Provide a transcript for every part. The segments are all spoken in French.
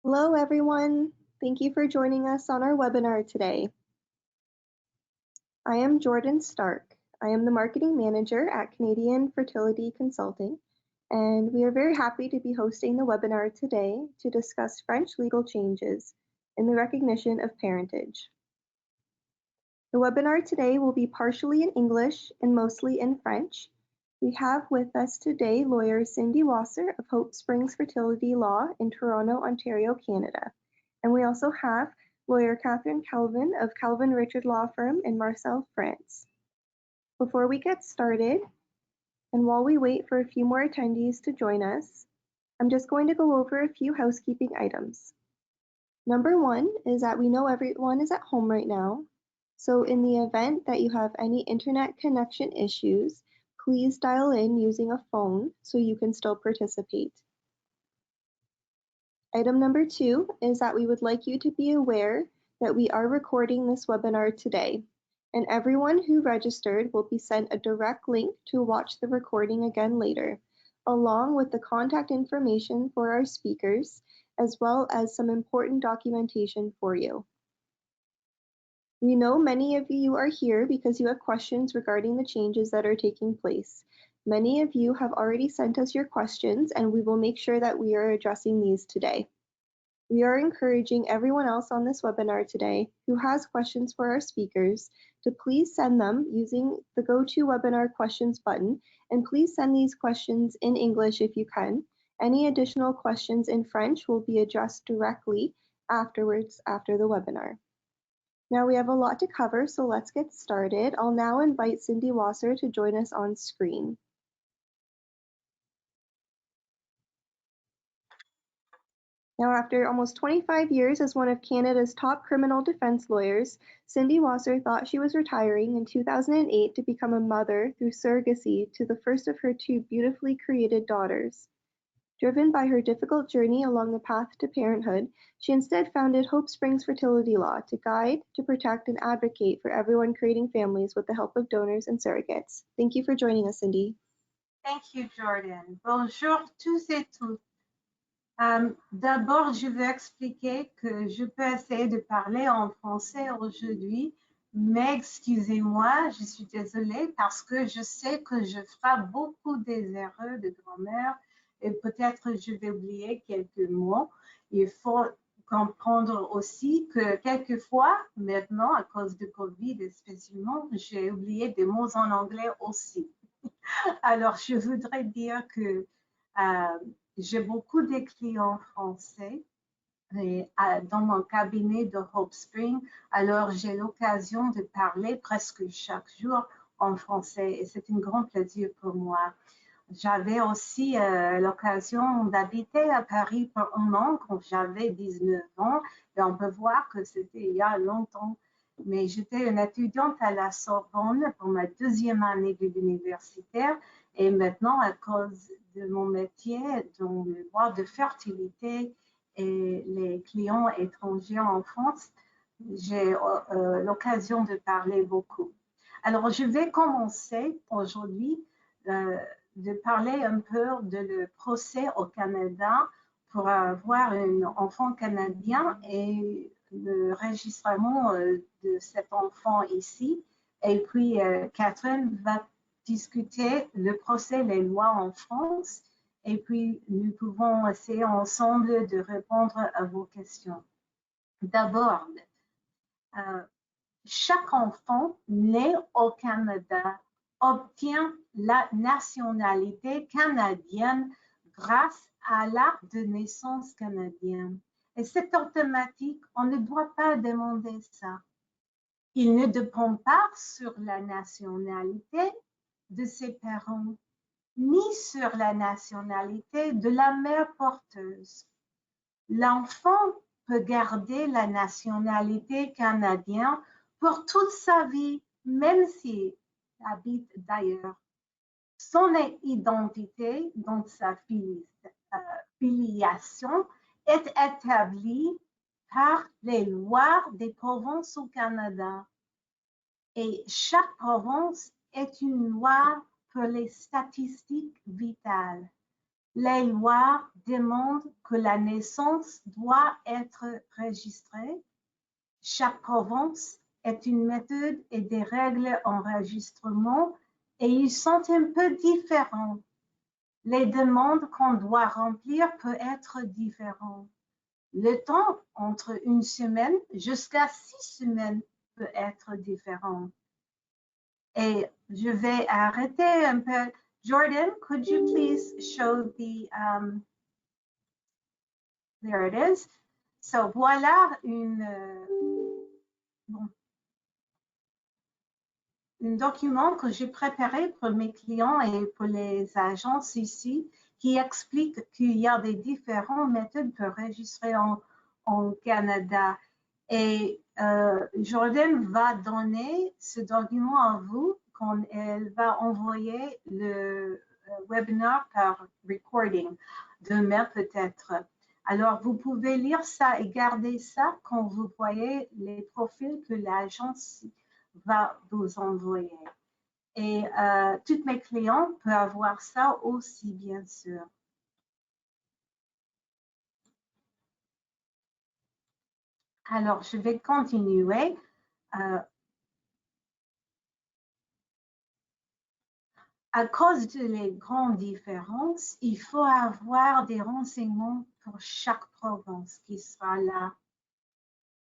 Hello, everyone. Thank you for joining us on our webinar today. I am Jordan Stark. I am the Marketing Manager at Canadian Fertility Consulting, and we are very happy to be hosting the webinar today to discuss French legal changes in the recognition of parentage. The webinar today will be partially in English and mostly in French. We have with us today lawyer Cindy Wasser of Hope Springs Fertility Law in Toronto, Ontario, Canada. And we also have lawyer Catherine Calvin of Calvin Richard Law Firm in Marseille, France. Before we get started, and while we wait for a few more attendees to join us, I'm just going to go over a few housekeeping items. Number one is that we know everyone is at home right now. So in the event that you have any internet connection issues, please dial in using a phone so you can still participate. Item number two is that we would like you to be aware that we are recording this webinar today, and everyone who registered will be sent a direct link to watch the recording again later, along with the contact information for our speakers, as well as some important documentation for you. We know many of you are here because you have questions regarding the changes that are taking place. Many of you have already sent us your questions, and we will make sure that we are addressing these today. We are encouraging everyone else on this webinar today who has questions for our speakers to please send them using the GoToWebinar questions button, and please send these questions in English if you can. Any additional questions in French will be addressed directly afterwards after the webinar. Now we have a lot to cover, so let's get started. I'll now invite Cindy Wasser to join us on screen. Now, after almost 25 years as one of Canada's top criminal defense lawyers, Cindy Wasser thought she was retiring in 2008 to become a mother through surrogacy to the first of her two beautifully created daughters. Driven by her difficult journey along the path to parenthood, she instead founded Hope Springs Fertility Law to guide, to protect, and advocate for everyone creating families with the help of donors and surrogates. Thank you for joining us, Cindy. Thank you, Jordan. Bonjour tous et toutes. D'abord, je veux expliquer que je peux essayer de parler en français aujourd'hui, mais excusez-moi, je suis désolée parce que je sais que je ferai beaucoup des erreurs de grammaire et peut-être je vais oublier quelques mots. Il faut comprendre aussi que quelquefois, maintenant, à cause de Covid spécialement, j'ai oublié des mots en anglais aussi. Alors, je voudrais dire que j'ai beaucoup de clients français et, dans mon cabinet de Hope Spring. Alors, j'ai l'occasion de parler presque chaque jour en français et c'est un grand plaisir pour moi. J'avais aussi l'occasion d'habiter à Paris pour un an quand j'avais 19 ans et on peut voir que c'était il y a longtemps. Mais j'étais une étudiante à la Sorbonne pour ma deuxième année de l'universitaire et maintenant, à cause de mon métier dans le droit de fertilité et les clients étrangers en France, j'ai l'occasion de parler beaucoup. Alors, je vais commencer aujourd'hui de parler un peu de le procès au Canada pour avoir un enfant canadien et le enregistrement de cet enfant ici. Et puis, Catherine va discuter le procès, les lois en France. Et puis, nous pouvons essayer ensemble de répondre à vos questions. D'abord, chaque enfant né au Canada obtient la nationalité canadienne grâce à l'acte de naissance canadien. Et c'est automatique, on ne doit pas demander ça. Il ne dépend pas sur la nationalité de ses parents, ni sur la nationalité de la mère porteuse. L'enfant peut garder la nationalité canadienne pour toute sa vie, même s'il habite d'ailleurs. Son identité, donc sa filiation, est établie par les lois des provinces au Canada. Et chaque province est une loi pour les statistiques vitales. les lois demandent que la naissance doit être enregistrée. Chaque province est une méthode et des règles d'enregistrement et ils sont un peu différents. Les demandes qu'on doit remplir peuvent être différentes. Le temps entre une semaine jusqu'à 6 semaines peut être différent. Et je vais arrêter un peu. Jordan, could you please show the, there it is. So voilà un document que j'ai préparé pour mes clients et pour les agences ici qui explique qu'il y a des différentes méthodes pour enregistrer en Canada. Et Jordan va donner ce document à vous quand elle va envoyer le webinaire par recording, demain peut-être. Alors, vous pouvez lire ça et garder ça quand vous voyez les profils que l'agence va vous envoyer. Et tous mes clients peuvent avoir ça aussi, bien sûr. Alors, je vais continuer. À cause de les grandes différences, il faut avoir des renseignements pour chaque province qui sera là.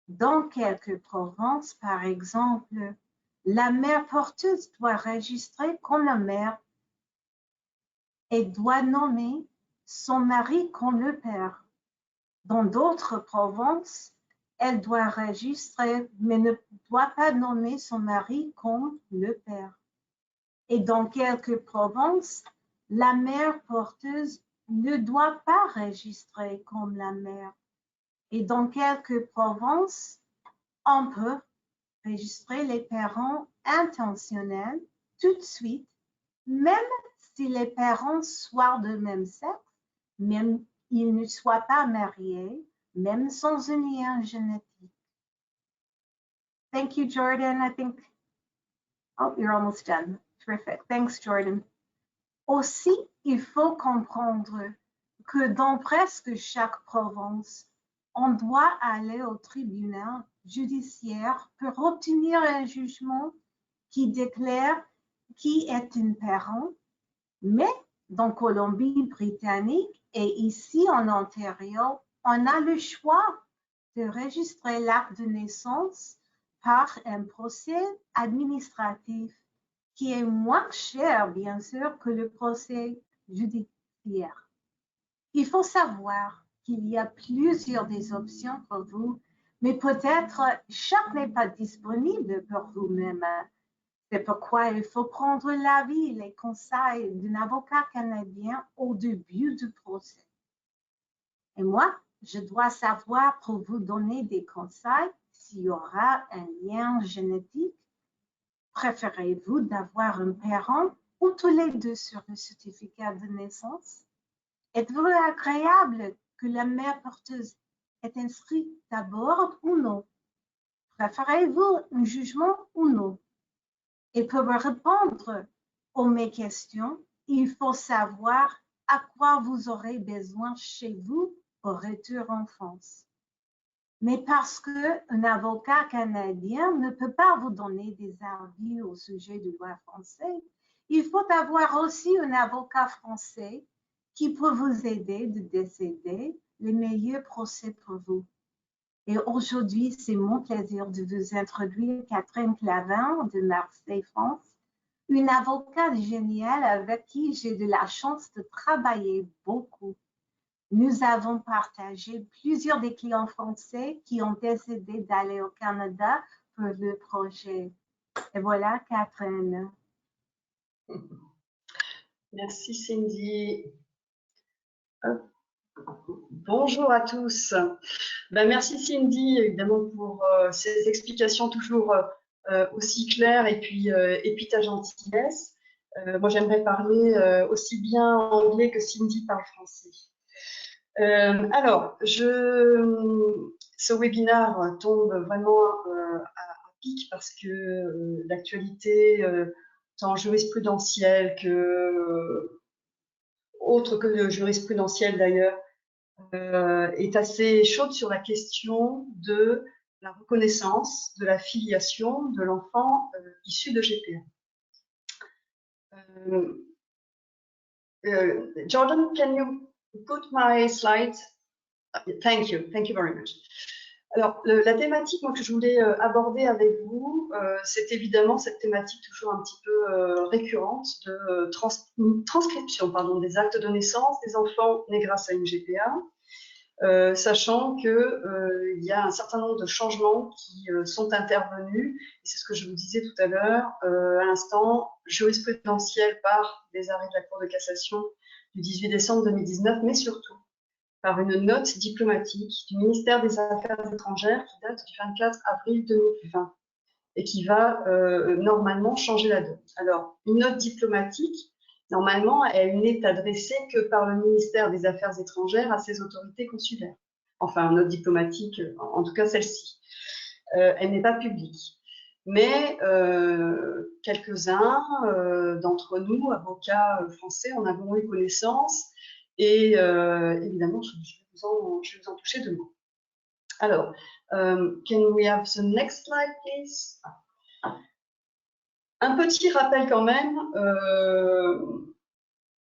Dans quelques provinces, par exemple, la mère porteuse doit enregistrer comme la mère et doit nommer son mari comme le père. Dans d'autres provinces, elle doit enregistrer mais ne doit pas nommer son mari comme le père. Et dans quelques provinces, la mère porteuse ne doit pas enregistrer comme la mère. Et dans quelques provinces, on peut enregistrer les parents intentionnels tout de suite, même si les parents soient de même sexe, même ils ne soient pas mariés, même sans un lien génétique. Thank you, Jordan. I think, oh, you're almost done. Terrific. Thanks, Jordan. Aussi, il faut comprendre que dans presque chaque province, on doit aller au tribunal judiciaire pour obtenir un jugement qui déclare qui est un parent, mais dans Colombie-Britannique et ici en Ontario, on a le choix de enregistrer l'acte de naissance par un procès administratif qui est moins cher, bien sûr, que le procès judiciaire. Il faut savoir qu'il y a plusieurs des options pour vous, mais peut-être chaque n'est pas disponible pour vous-même. C'est pourquoi il faut prendre l'avis et les conseils d'un avocat canadien au début du procès. Et moi, je dois savoir pour vous donner des conseils s'il y aura un lien génétique. Préférez-vous d'avoir un parent ou tous les deux sur le certificat de naissance? Êtes-vous agréable que la mère porteuse est inscrite d'abord ou non? Préférez-vous un jugement ou non? Et pour répondre à mes questions, il faut savoir à quoi vous aurez besoin chez vous au retour en France. Mais parce qu'un avocat canadien ne peut pas vous donner des avis au sujet du droit français, il faut avoir aussi un avocat français qui peut vous aider de décider les meilleurs procès pour vous. Et aujourd'hui, c'est mon plaisir de vous introduire Catherine Clavin de Marseille, France, une avocate géniale avec qui j'ai de la chance de travailler beaucoup. Nous avons partagé plusieurs des clients français qui ont décidé d'aller au Canada pour le projet. Et voilà, Catherine. Merci Cindy. Bonjour à tous. Merci Cindy, évidemment, pour ces explications toujours aussi claires et puis ta gentillesse. Moi, j'aimerais parler aussi bien anglais que Cindy parle français. Alors, ce webinaire tombe vraiment à pic parce que l'actualité, tant jurisprudentielle que autre que jurisprudentielle d'ailleurs, est assez chaude sur la question de la reconnaissance de la filiation de l'enfant issu de GPA. Jordan, can you put my slides? Thank you very much. Alors, la thématique moi, que je voulais aborder avec vous, c'est évidemment cette thématique toujours un petit peu récurrente de transcription des actes de naissance des enfants nés grâce à une GPA, sachant qu'il y a un certain nombre de changements qui sont intervenus, et c'est ce que je vous disais tout à l'heure, à l'instant, jurisprudentiel par des arrêts de la Cour de cassation du 18 décembre 2019, mais surtout par une note diplomatique du ministère des Affaires étrangères qui date du 24 avril 2020 et qui va normalement changer la donne. Alors, une note diplomatique, normalement, elle n'est adressée que par le ministère des Affaires étrangères à ses autorités consulaires. Enfin, une note diplomatique, en tout cas celle-ci. Elle n'est pas publique. Mais quelques-uns d'entre nous, avocats français, en avons eu connaissance. Et évidemment, je vais vous en toucher deux mots. Alors, can we have the next slide, please? Un petit rappel quand même.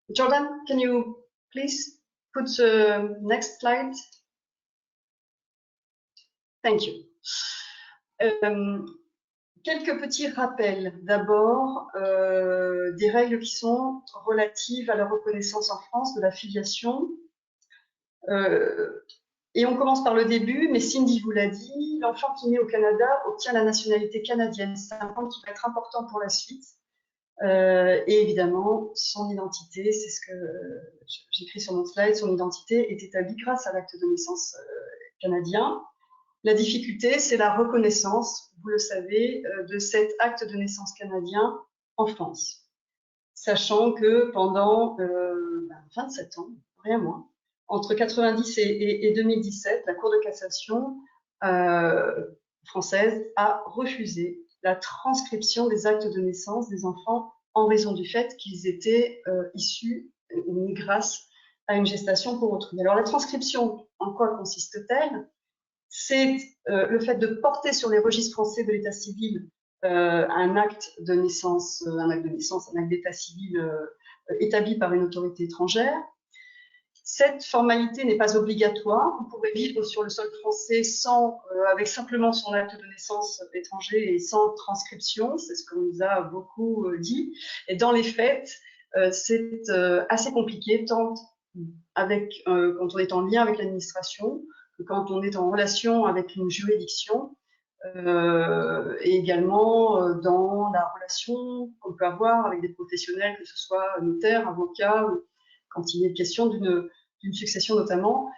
Jordan, can you please put the next slide? Thank you. Quelques petits rappels. D'abord, des règles qui sont relatives à la reconnaissance en France de la filiation. Et on commence par le début, mais Cindy vous l'a dit, l'enfant qui naît au Canada obtient la nationalité canadienne. C'est un point qui va être important pour la suite. Et évidemment, son identité, c'est ce que j'écris sur mon slide, son identité est établie grâce à l'acte de naissance canadien. La difficulté, c'est la reconnaissance, vous le savez, de cet acte de naissance canadien en France. Sachant que pendant 27 ans, rien moins, entre 90 et 2017, la Cour de cassation française a refusé la transcription des actes de naissance des enfants en raison du fait qu'ils étaient issus ou nés grâce à une gestation pour autrui. Alors la transcription, en quoi consiste-t-elle? C'est le fait de porter sur les registres français de l'état civil un acte de naissance, un acte d'état civil établi par une autorité étrangère. Cette formalité n'est pas obligatoire. Vous pouvez vivre sur le sol français avec simplement son acte de naissance étranger et sans transcription. C'est ce qu'on nous a beaucoup dit. Et dans les faits, c'est assez compliqué, tant quand on est en lien avec l'administration, que quand on est en relation avec une juridiction, et également dans la relation qu'on peut avoir avec des professionnels, que ce soit notaire, avocat, quand il est question d'une succession notamment.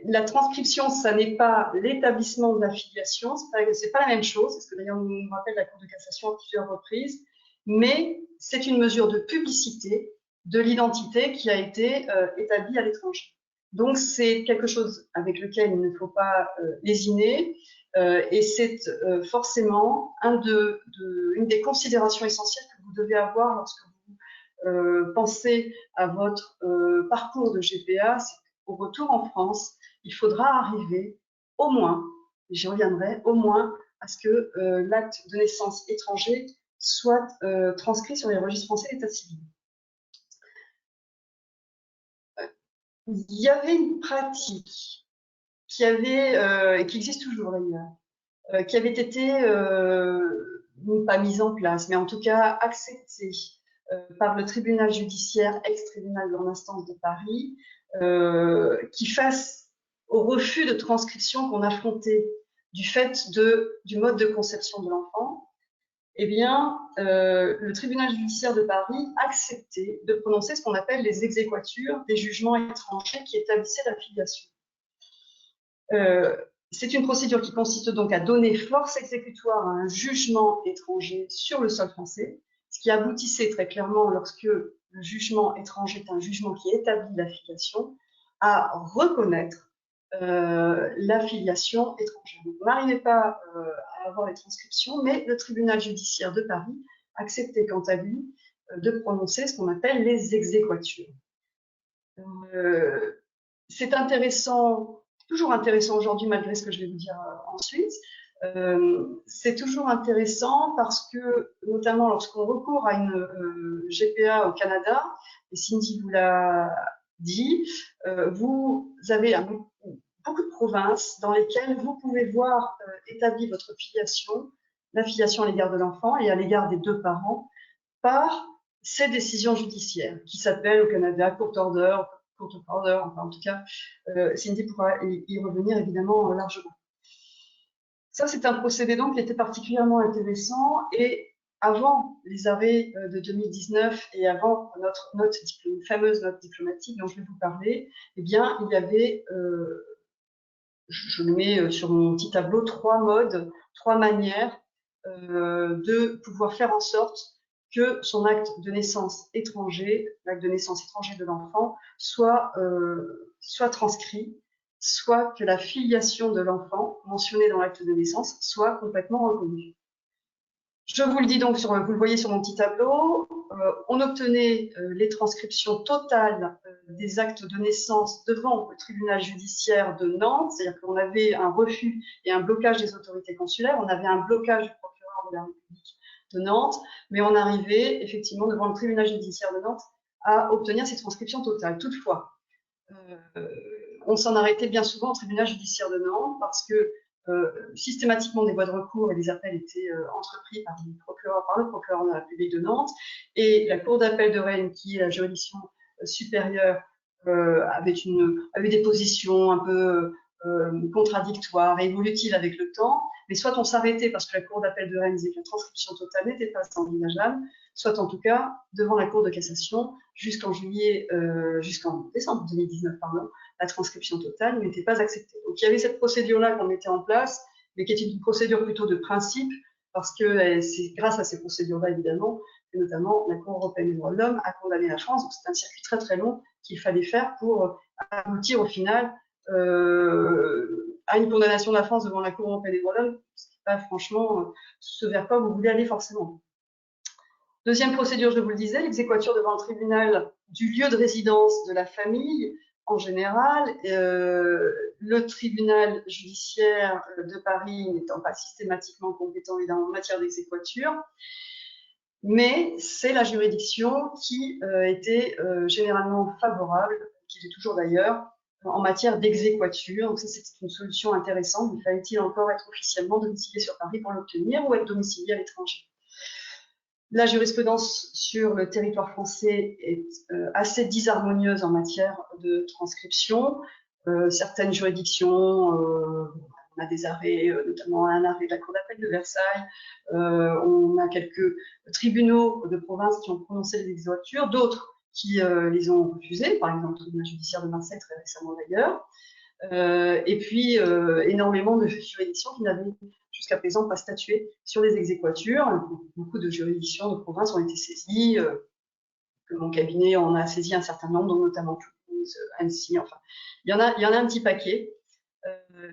La transcription, ça n'est pas l'établissement de la filiation, c'est pas la même chose, parce que d'ailleurs on nous rappelle la Cour de cassation à plusieurs reprises, mais c'est une mesure de publicité de l'identité qui a été établie à l'étranger. Donc c'est quelque chose avec lequel il ne faut pas lésiner, et c'est forcément une des considérations essentielles que vous devez avoir lorsque vous pensez à votre parcours de GPA. C'est qu'au retour en France, il faudra arriver au moins, j'y reviendrai, au moins à ce que l'acte de naissance étranger soit transcrit sur les registres français d'état civil. Il y avait une pratique qui existe toujours d'ailleurs, qui avait été pas mise en place, mais en tout cas acceptée par le tribunal judiciaire, ex-tribunal grande instance de Paris, qui face au refus de transcription qu'on affrontait du fait du mode de conception de l'enfant, eh bien, le tribunal judiciaire de Paris acceptait de prononcer ce qu'on appelle les exéquatures des jugements étrangers qui établissaient la filiation. C'est une procédure qui consiste donc à donner force exécutoire à un jugement étranger sur le sol français, ce qui aboutissait très clairement, lorsque le jugement étranger est un jugement qui établit la filiation, à reconnaître la filiation étrangère. Donc, on n'arrivait pas à avoir les transcriptions, mais le tribunal judiciaire de Paris acceptait quant à lui de prononcer ce qu'on appelle les exéquatures. C'est intéressant, toujours intéressant aujourd'hui, malgré ce que je vais vous dire ensuite. C'est toujours intéressant parce que, notamment lorsqu'on recourt à une GPA au Canada, et Cindy vous l'a dit, vous avez beaucoup de provinces dans lesquelles vous pouvez voir établie votre filiation, la filiation à l'égard de l'enfant et à l'égard des deux parents, par ces décisions judiciaires qui s'appellent au Canada court order, enfin en tout cas, Cindy pourra y revenir évidemment largement. Ça, c'est un procédé donc qui était particulièrement intéressant et avant les arrêts de 2019 et avant notre fameuse note diplomatique dont je vais vous parler, eh bien, il y avait, je le mets sur mon petit tableau, 3 modes, 3 manières de pouvoir faire en sorte que son acte de naissance étranger, l'acte de naissance étranger de l'enfant, soit transcrit, soit que la filiation de l'enfant mentionnée dans l'acte de naissance soit complètement reconnue. Je vous le dis donc, vous le voyez sur mon petit tableau, on obtenait les transcriptions totales des actes de naissance devant le tribunal judiciaire de Nantes, c'est-à-dire qu'on avait un refus et un blocage des autorités consulaires, on avait un blocage du procureur de la République de Nantes, mais on arrivait effectivement devant le tribunal judiciaire de Nantes à obtenir ces transcriptions totales. Toutefois, on s'en arrêtait bien souvent au tribunal judiciaire de Nantes parce que systématiquement des voies de recours et des appels étaient entrepris par le procureur de la République de Nantes, et la Cour d'appel de Rennes, qui est la juridiction supérieure, avait des positions un peu contradictoires et évolutives avec le temps, mais soit on s'arrêtait parce que la Cour d'appel de Rennes disait que la transcription totale n'était pas envisageable, soit en tout cas, devant la Cour de cassation, jusqu'en décembre 2019, pardon, la transcription totale n'était pas acceptée. Donc il y avait cette procédure-là qu'on mettait en place, mais qui était une procédure plutôt de principe, parce que c'est grâce à ces procédures-là, évidemment, que notamment la Cour européenne des droits de l'homme a condamné la France. Donc c'est un circuit très très long qu'il fallait faire pour aboutir au final à une condamnation de la France devant la Cour européenne des droits de l'homme, ce qui n'est pas franchement ce vers quoi vous voulez aller forcément. Deuxième procédure, je vous le disais, l'exéquatur devant le tribunal du lieu de résidence de la famille. En général, le tribunal judiciaire de Paris n'étant pas systématiquement compétent en matière d'exéquatur, mais c'est la juridiction qui était généralement favorable, qui l'est toujours d'ailleurs, en matière d'exéquatur. Donc ça, c'était une solution intéressante. Mais fallait-il encore être officiellement domicilié sur Paris pour l'obtenir ou être domicilié à l'étranger? La jurisprudence sur le territoire français est assez disharmonieuse en matière de transcription. Certaines juridictions, on a des arrêts, notamment un arrêt de la Cour d'appel de Versailles, on a quelques tribunaux de province qui ont prononcé les exéquatures, d'autres qui les ont refusés, par exemple le tribunal judiciaire de Marseille très récemment d'ailleurs, et puis énormément de juridictions qui n'avaient jusqu'à présent pas statué sur les exéquatures. Beaucoup de juridictions de province ont été saisies, que mon cabinet en a saisi un certain nombre, dont notamment Toulouse, Annecy, enfin, il y en a un petit paquet.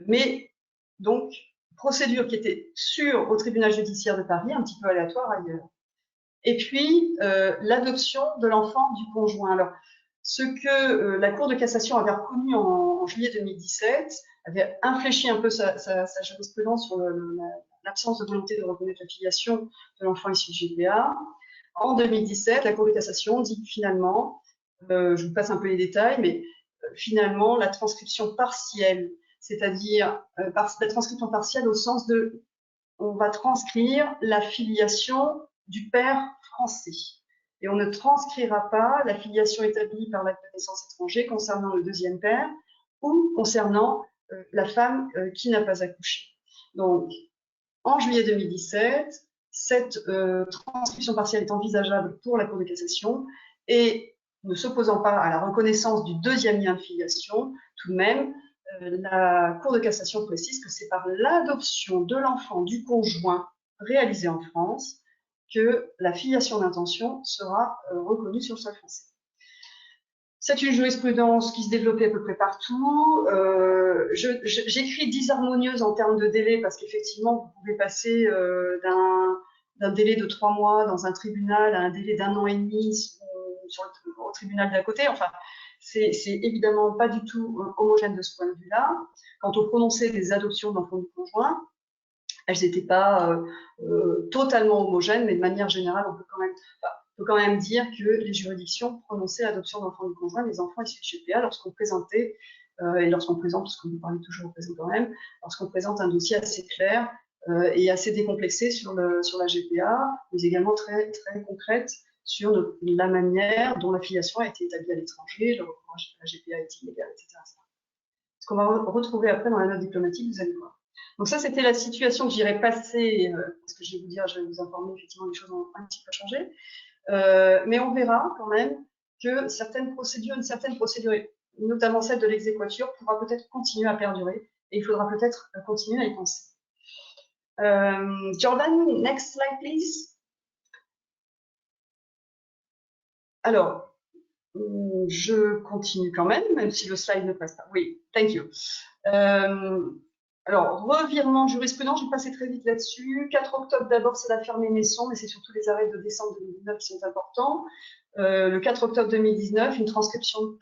Mais donc, procédure qui était sûre au tribunal judiciaire de Paris, un petit peu aléatoire ailleurs. Et puis, l'adoption de l'enfant du conjoint. Alors, ce que la Cour de cassation avait reconnu en juillet 2017, avait infléchi un peu sa jurisprudence sur l'absence de volonté de reconnaître la filiation de l'enfant issu de GPA. En 2017, la Cour de cassation dit que finalement, je vous passe un peu les détails, mais finalement, la transcription partielle, c'est-à-dire la transcription partielle au sens de on va transcrire la filiation du père français. Et on ne transcrira pas la filiation établie par l'acte de naissance étranger concernant le deuxième père ou concernant la femme qui n'a pas accouché. Donc, en juillet 2017, cette transcription partielle est envisageable pour la Cour de cassation et ne s'opposant pas à la reconnaissance du deuxième lien de filiation, tout de même, la Cour de cassation précise que c'est par l'adoption de l'enfant du conjoint réalisé en France que la filiation d'intention sera reconnue sur le sol français. C'est une jurisprudence qui se développait à peu près partout. J'écris disharmonieuse en termes de délai parce qu'effectivement, vous pouvez passer d'un délai de 3 mois dans un tribunal à un délai d'1 an et demi au tribunal d'à côté. Enfin, c'est évidemment pas du tout homogène de ce point de vue-là. Quant au prononcé des adoptions d'enfants du conjoint, elles n'étaient pas totalement homogènes, mais de manière générale, on peut quand même dire que les juridictions prononçaient l'adoption d'enfants du conjoint des enfants issus de GPA lorsqu'on présentait, et lorsqu'on présente, parce qu'on vous parlait toujours au présent quand même, lorsqu'on présente un dossier assez clair et assez décomplexé sur la GPA, mais également très, très concrète sur la manière dont la filiation a été établie à l'étranger, le recours à la GPA est illégal, etc. Ce qu'on va retrouver après dans la note diplomatique, vous allez voir. Donc ça, c'était la situation que j'irai passer, parce que je vais vous informer, effectivement, les choses ont un petit peu changé. Mais on verra quand même que une certaine procédure, notamment celle de l'exéquatur, pourra peut-être continuer à perdurer, et il faudra peut-être continuer à y penser. Jordan, next slide, please. Alors, je continue quand même si le slide ne passe pas. Oui, thank you. Alors, revirement de jurisprudence, je vais passer très vite là-dessus. 4 octobre d'abord, c'est l'affaire Ménesson, mais c'est surtout les arrêts de décembre 2019 qui sont importants. Le 4 octobre 2019, la transcription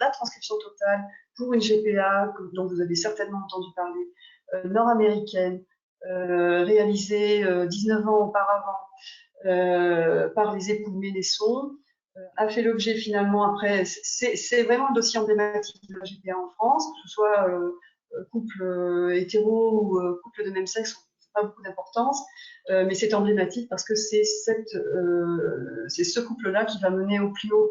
totale pour une GPA, dont vous avez certainement entendu parler, nord-américaine, réalisée 19 ans auparavant par les époux Ménesson, a fait l'objet finalement après, c'est vraiment un dossier emblématique de la GPA en France, que ce soit couple hétéro ou couple de même sexe, pas beaucoup d'importance, mais c'est emblématique parce que c'est ce couple-là qui va mener au plus haut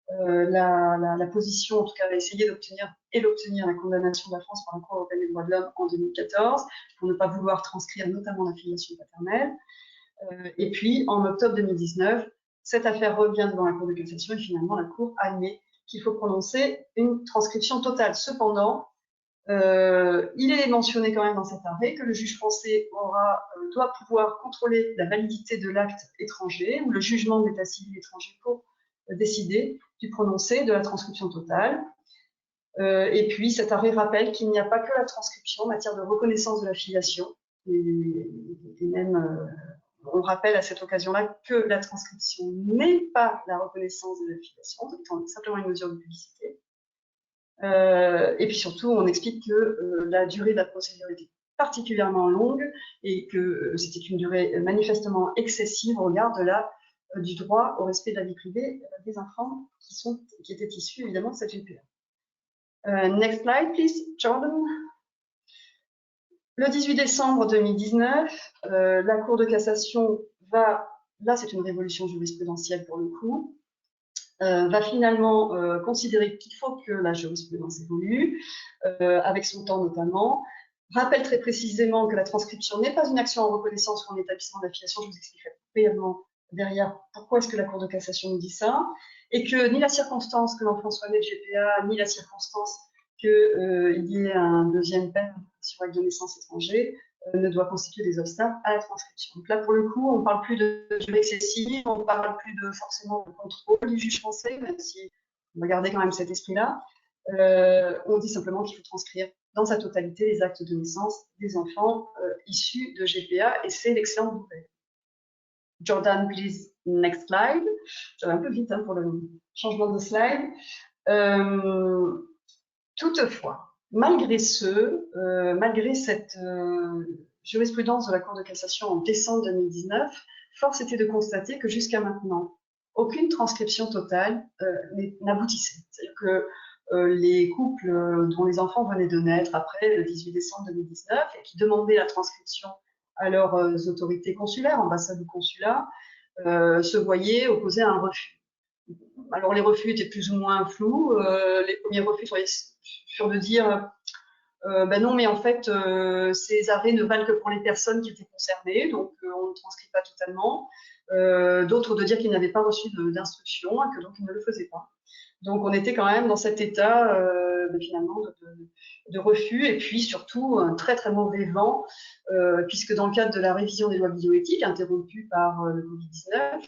la position, en tout cas va essayer d'obtenir la condamnation de la France par la Cour européenne des droits de l'homme en 2014, pour ne pas vouloir transcrire notamment la filiation paternelle. Et puis en octobre 2019, cette affaire revient devant la Cour de cassation et finalement la Cour admet qu'il faut prononcer une transcription totale. Cependant, il est mentionné quand même dans cet arrêt que le juge français doit pouvoir contrôler la validité de l'acte étranger ou le jugement de l'état civil étranger pour décider du prononcé de la transcription totale. Et puis cet arrêt rappelle qu'il n'y a pas que la transcription en matière de reconnaissance de la filiation, et même on rappelle à cette occasion-là que la transcription n'est pas la reconnaissance de la filiation, c'est simplement une mesure de publicité. Et puis surtout, on explique que la durée de la procédure était particulièrement longue et que c'était une durée manifestement excessive au regard du droit au respect de la vie privée des enfants qui étaient issus évidemment de cette GPA. Next slide, please, Jordan. Le 18 décembre 2019, la Cour de cassation là c'est une révolution jurisprudentielle pour le coup, va finalement considérer qu'il faut que la jurisprudence évolue, avec son temps notamment, rappelle très précisément que la transcription n'est pas une action en reconnaissance ou en établissement d'affiliation, je vous expliquerai brièvement derrière pourquoi est-ce que la Cour de cassation nous dit ça, et que ni la circonstance que l'enfant soit né de GPA, ni la circonstance qu'il y ait un deuxième père sur acte de naissance étranger ne doit constituer des obstacles à la transcription. Donc là, pour le coup, on ne parle plus de durée excessive, on ne parle plus forcément de contrôle du juge français, même si on va garder quand même cet esprit-là. On dit simplement qu'il faut transcrire dans sa totalité les actes de naissance des enfants issus de GPA, et c'est l'excellente nouvelle. Jordan, please, next slide. J'avais un peu vite pour le changement de slide. Toutefois, malgré cette jurisprudence de la Cour de cassation en décembre 2019, force était de constater que jusqu'à maintenant, aucune transcription totale n'aboutissait. C'est-à-dire que les couples dont les enfants venaient de naître après le 18 décembre 2019 et qui demandaient la transcription à leurs autorités consulaires, ambassades ou consulats, se voyaient opposer à un refus. Alors les refus étaient plus ou moins flous. Les premiers refus furent de dire ben non, mais en fait, ces arrêts ne valent que pour les personnes qui étaient concernées, donc on ne transcrit pas totalement. D'autres de dire qu'ils n'avaient pas reçu d'instruction et que donc ils ne le faisaient pas. Donc on était quand même dans cet état finalement de refus, et puis surtout un très très mauvais vent, puisque dans le cadre de la révision des lois bioéthiques interrompue par le Covid-19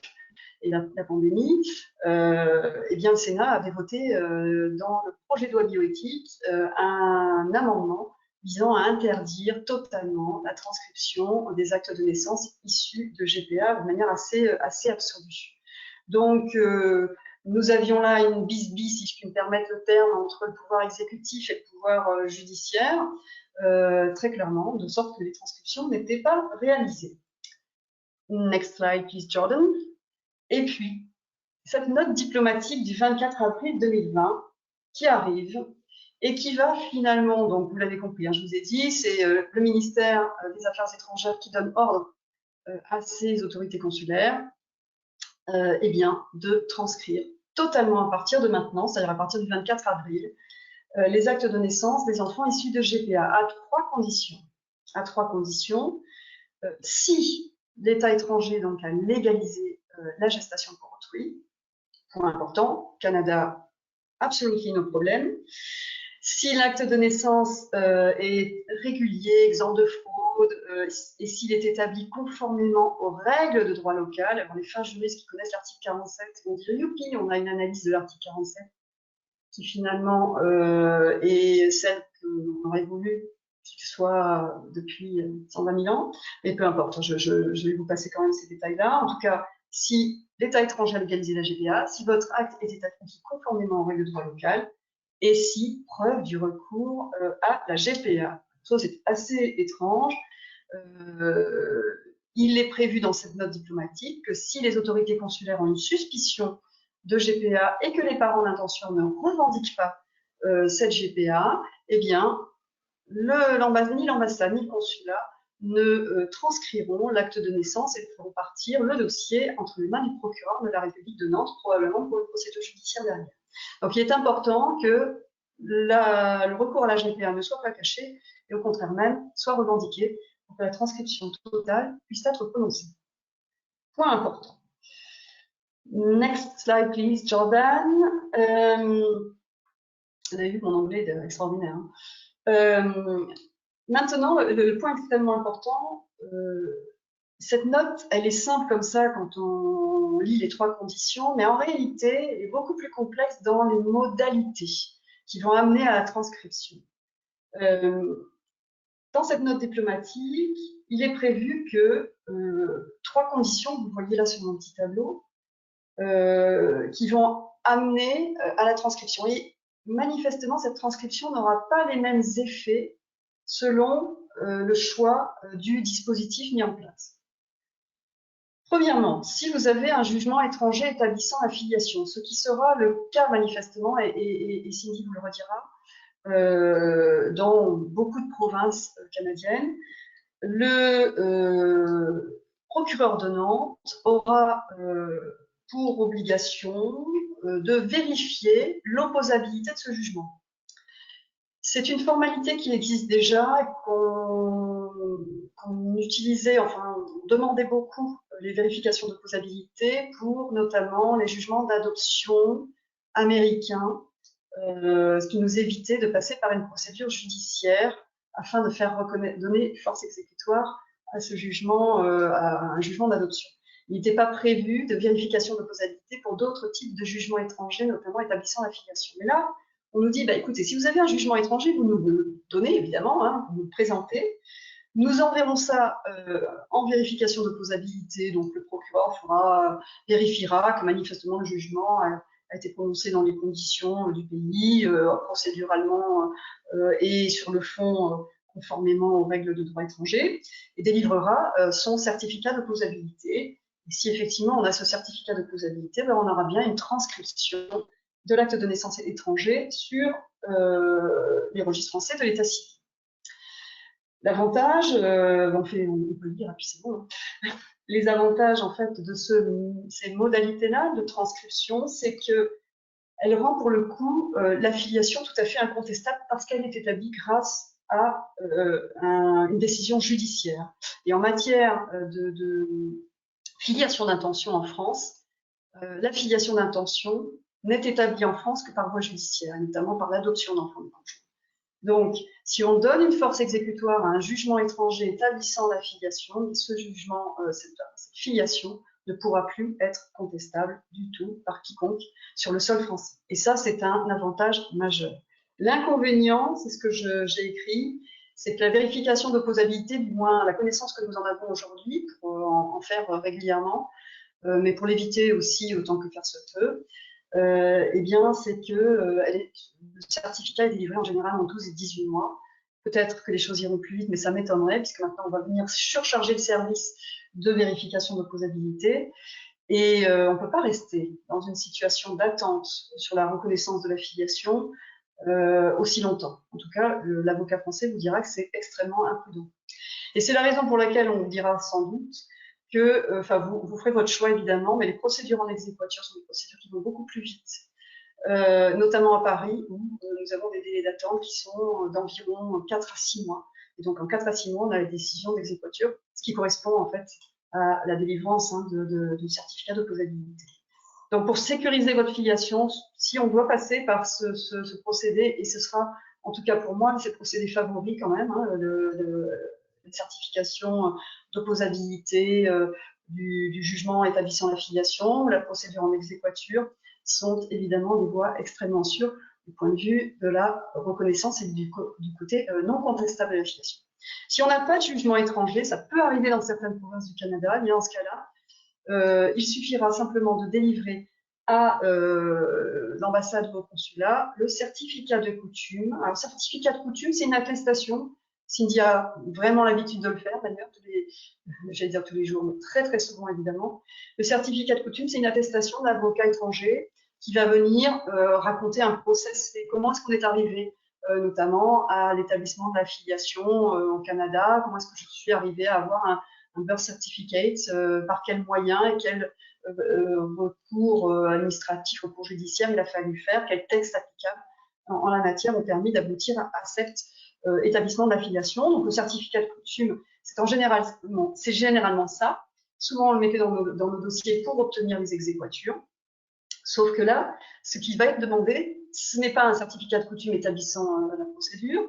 et la pandémie, eh bien, le Sénat avait voté dans le projet de loi bioéthique un amendement visant à interdire totalement la transcription des actes de naissance issus de GPA de manière assez absurde. Donc, nous avions là une bisbille, si je puis me permettre le terme, entre le pouvoir exécutif et le pouvoir judiciaire, très clairement, de sorte que les transcriptions n'étaient pas réalisées. Next slide, please, Jordan. Et puis, cette note diplomatique du 24 avril 2020 qui arrive et qui va finalement, donc vous l'avez compris, hein, je vous ai dit, c'est le ministère des Affaires étrangères qui donne ordre à ses autorités consulaires eh bien, de transcrire totalement à partir de maintenant, c'est-à-dire à partir du 24 avril, les actes de naissance des enfants issus de GPA à trois conditions. À trois conditions. Si l'État étranger donc, a légalisé la gestation pour autrui, point important, Canada, absolument no problème. Si l'acte de naissance est régulier, exempt de fraude, et s'il est établi conformément aux règles de droit local, alors les fins juristes qui connaissent l'article 47 vont dire youpi, on a une analyse de l'article 47 qui finalement est celle qu'on aurait voulu qu'il soit depuis 120 000 ans, mais peu importe, je vais vous passer quand même ces détails-là. En tout cas, si l'État étranger a légalisé la GPA, si votre acte est établi conformément aux règles de droit local, et si preuve du recours à la GPA. Ça, c'est assez étrange. Il est prévu dans cette note diplomatique que si les autorités consulaires ont une suspicion de GPA et que les parents d'intention ne revendiquent pas cette GPA, eh bien, ni l'ambassade ni le consulat ne transcriront l'acte de naissance et feront partir le dossier entre les mains du procureur de la République de Nantes, probablement pour une procédure judiciaire derrière. Donc, il est important que le recours à la GPA ne soit pas caché et au contraire même soit revendiqué pour que la transcription totale puisse être prononcée. Point important. Next slide, please, Jordan. Vous avez vu, mon anglais est extraordinaire. Hein. Maintenant, le point extrêmement important, cette note, elle est simple comme ça quand on lit les trois conditions, mais en réalité, elle est beaucoup plus complexe dans les modalités qui vont amener à la transcription. Dans cette note diplomatique, il est prévu que trois conditions, vous voyez là sur mon petit tableau, qui vont amener à la transcription. Et manifestement, cette transcription n'aura pas les mêmes effets selon le choix du dispositif mis en place. Premièrement, si vous avez un jugement étranger établissant la filiation, ce qui sera le cas manifestement, et Cindy vous le redira, dans beaucoup de provinces canadiennes, le procureur de Nantes aura pour obligation de vérifier l'opposabilité de ce jugement. C'est une formalité qui existe déjà et qu'on utilisait, enfin, on demandait beaucoup les vérifications d'opposabilité pour notamment les jugements d'adoption américains, ce qui nous évitait de passer par une procédure judiciaire afin de faire donner force exécutoire à ce jugement, à un jugement d'adoption. Il n'était pas prévu de vérification d'opposabilité pour d'autres types de jugements étrangers, notamment établissant la filiation. Mais là, on nous dit, bah, écoutez, si vous avez un jugement étranger, vous nous le donnez, évidemment, hein, vous nous le présentez. Nous enverrons ça en vérification d'opposabilité. Donc, le procureur vérifiera que manifestement le jugement a été prononcé dans les conditions du pays, procéduralement et sur le fond, conformément aux règles de droit étranger, et délivrera son certificat d'opposabilité. Et si effectivement on a ce certificat d'opposabilité, ben, on aura bien une transcription de l'acte de naissance étranger sur les registres français de l'état civil. L'avantage, on peut le dire, et puis c'est bon. Les avantages en fait de ces modalités-là de transcription, c'est qu'elle rend pour le coup la filiation tout à fait incontestable parce qu'elle est établie grâce à une décision judiciaire. Et en matière de filiation d'intention en France, la filiation d'intention n'est établie en France que par voie judiciaire, notamment par l'adoption d'enfants de conjoint. Donc, si on donne une force exécutoire à un jugement étranger établissant la filiation, ce jugement, cette filiation ne pourra plus être contestable du tout par quiconque sur le sol français. Et ça, c'est un avantage majeur. L'inconvénient, c'est ce que j'ai écrit, c'est que la vérification d'opposabilité, du moins la connaissance que nous en avons aujourd'hui, pour en faire régulièrement, mais pour l'éviter aussi autant que faire se peut, eh bien, c'est que le certificat est délivré en général en 12 et 18 mois. Peut-être que les choses iront plus vite, mais ça m'étonnerait, puisque maintenant, on va venir surcharger le service de vérification d'opposabilité. Et on ne peut pas rester dans une situation d'attente sur la reconnaissance de la filiation aussi longtemps. En tout cas, l'avocat français vous dira que c'est extrêmement imprudent. Et c'est la raison pour laquelle on vous dira sans doute que, vous ferez votre choix évidemment, mais les procédures en exéquatur sont des procédures qui vont beaucoup plus vite, notamment à Paris, où nous avons des délais d'attente qui sont d'environ 4 à 6 mois. Et donc en 4 à 6 mois, on a la décision d'exéquatur, ce qui correspond en fait à la délivrance du certificat d'opposabilité. Donc pour sécuriser votre filiation, si on doit passer par ce procédé, et ce sera, en tout cas pour moi, c'est le procédé favori quand même, la certification d'opposabilité du jugement établissant la filiation, la procédure en exéquatur, sont évidemment des voies extrêmement sûres du point de vue de la reconnaissance et du côté non contestable de la filiation. Si on n'a pas de jugement étranger, ça peut arriver dans certaines provinces du Canada, mais en ce cas-là, il suffira simplement de délivrer à l'ambassade ou au consulat le certificat de coutume. Alors, le certificat de coutume, c'est une attestation. Cindy a vraiment l'habitude de le faire, d'ailleurs, j'allais dire tous les jours, mais très très souvent évidemment. Le certificat de coutume, c'est une attestation d'un avocat étranger qui va venir raconter un process, comment est-ce qu'on est arrivé notamment à l'établissement de la filiation au Canada, comment est-ce que je suis arrivée à avoir un birth certificate, par quels moyens et quel recours administratif, recours judiciaire il a fallu faire, quels textes applicables en la matière ont permis d'aboutir à cet établissement de la filiation. Donc le certificat de coutume, c'est généralement ça. Souvent on le mettait dans nos dossiers pour obtenir les exéquatures. Sauf que là, ce qui va être demandé, ce n'est pas un certificat de coutume établissant la procédure,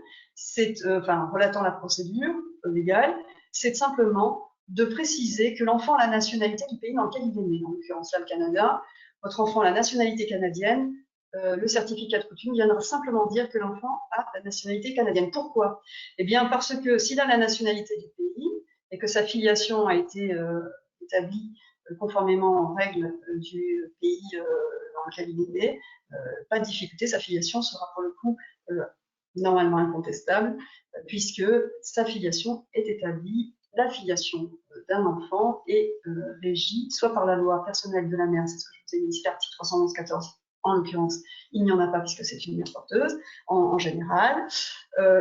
relatant la procédure légale, c'est simplement de préciser que l'enfant a la nationalité du pays dans lequel il est né, en l'occurrence là le Canada. Votre enfant a la nationalité canadienne, le certificat de coutume viendra simplement dire que l'enfant a la nationalité canadienne. Pourquoi? Eh bien parce que s'il a la nationalité du pays et que sa filiation a été établie conformément aux règles du pays dans lequel il est né, pas de difficulté, sa filiation sera pour le coup normalement incontestable, puisque sa filiation est établie. La filiation d'un enfant est régie soit par la loi personnelle de la mère, c'est ce que je vous ai dit ici, l'article 311-14, en l'occurrence, il n'y en a pas puisque c'est une mère porteuse, en général,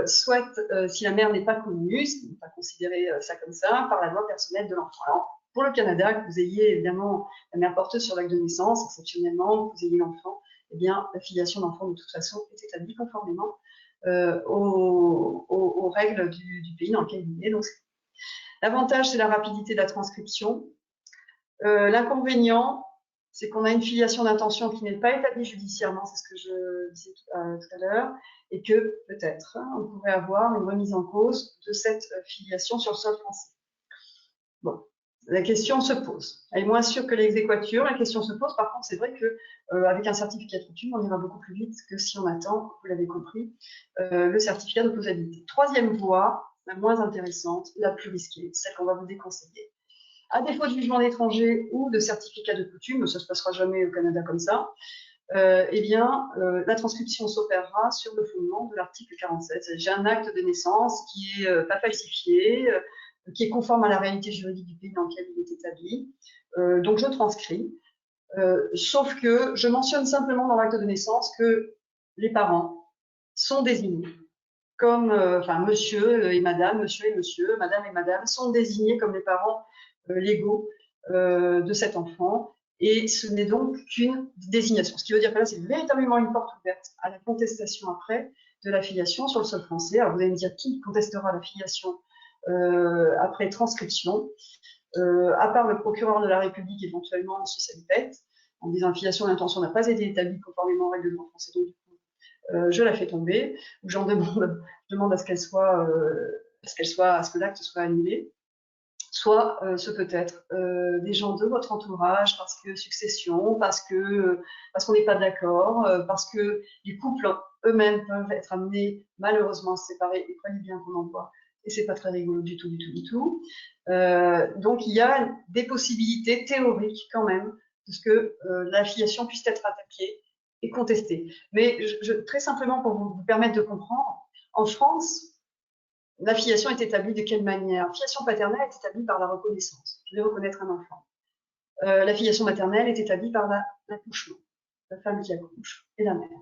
soit si la mère n'est pas connue, ce qui n'est pas considéré ça comme ça, par la loi personnelle de l'enfant. Alors, pour le Canada, que vous ayez évidemment la mère porteuse sur l'acte de naissance, exceptionnellement, que vous ayez l'enfant, eh bien, la filiation d'enfant, de toute façon, est établie conformément aux règles du pays dans lequel il est. Donc, l'avantage, c'est la rapidité de la transcription. L'inconvénient, c'est qu'on a une filiation d'intention qui n'est pas établie judiciairement, c'est ce que je disais tout à l'heure, et que peut-être on pourrait avoir une remise en cause de cette filiation sur le sol français. Bon, la question se pose. Elle est moins sûre que l'exéquatur, la question se pose. Par contre, c'est vrai que avec un certificat de coutume, on ira beaucoup plus vite que si on attend, vous l'avez compris, le certificat d'opposabilité. Troisième voie, la moins intéressante, la plus risquée, celle qu'on va vous déconseiller. À défaut de jugement d'étranger ou de certificat de coutume, ça ne se passera jamais au Canada comme ça, eh bien, la transcription s'opérera sur le fondement de l'article 47. J'ai un acte de naissance qui n'est pas falsifié, qui est conforme à la réalité juridique du pays dans lequel il est établi. Donc, je transcris. Sauf que je mentionne simplement dans l'acte de naissance que les parents sont désignés comme, monsieur et madame, monsieur et monsieur, madame et madame sont désignés comme les parents légaux de cet enfant. Et ce n'est donc qu'une désignation. Ce qui veut dire que là, c'est véritablement une porte ouverte à la contestation après de la filiation sur le sol français. Alors, vous allez me dire qui contestera la filiation après transcription, à part le procureur de la République éventuellement si ça lui pète, en disant filiation d'intention n'a pas été établie conformément aux règles de droit français, donc du coup, je la fais tomber, ou j'en demande à ce qu'elle soit, à ce que l'acte soit annulé. Soit ce peut être des gens de votre entourage, parce que succession, parce qu'on n'est pas d'accord, parce que les couples eux-mêmes peuvent être amenés malheureusement à se séparer, et croyez bien qu'on en voit, et c'est pas très rigolo du tout. Donc il y a des possibilités théoriques quand même de ce que la filiation puisse être attaquée et contestée. Mais très simplement, pour vous permettre de comprendre, en France, la filiation est établie de quelle manière? La filiation paternelle est établie par la reconnaissance. Je vais reconnaître un enfant. La filiation maternelle est établie par l'accouchement, la femme qui accouche et la mère.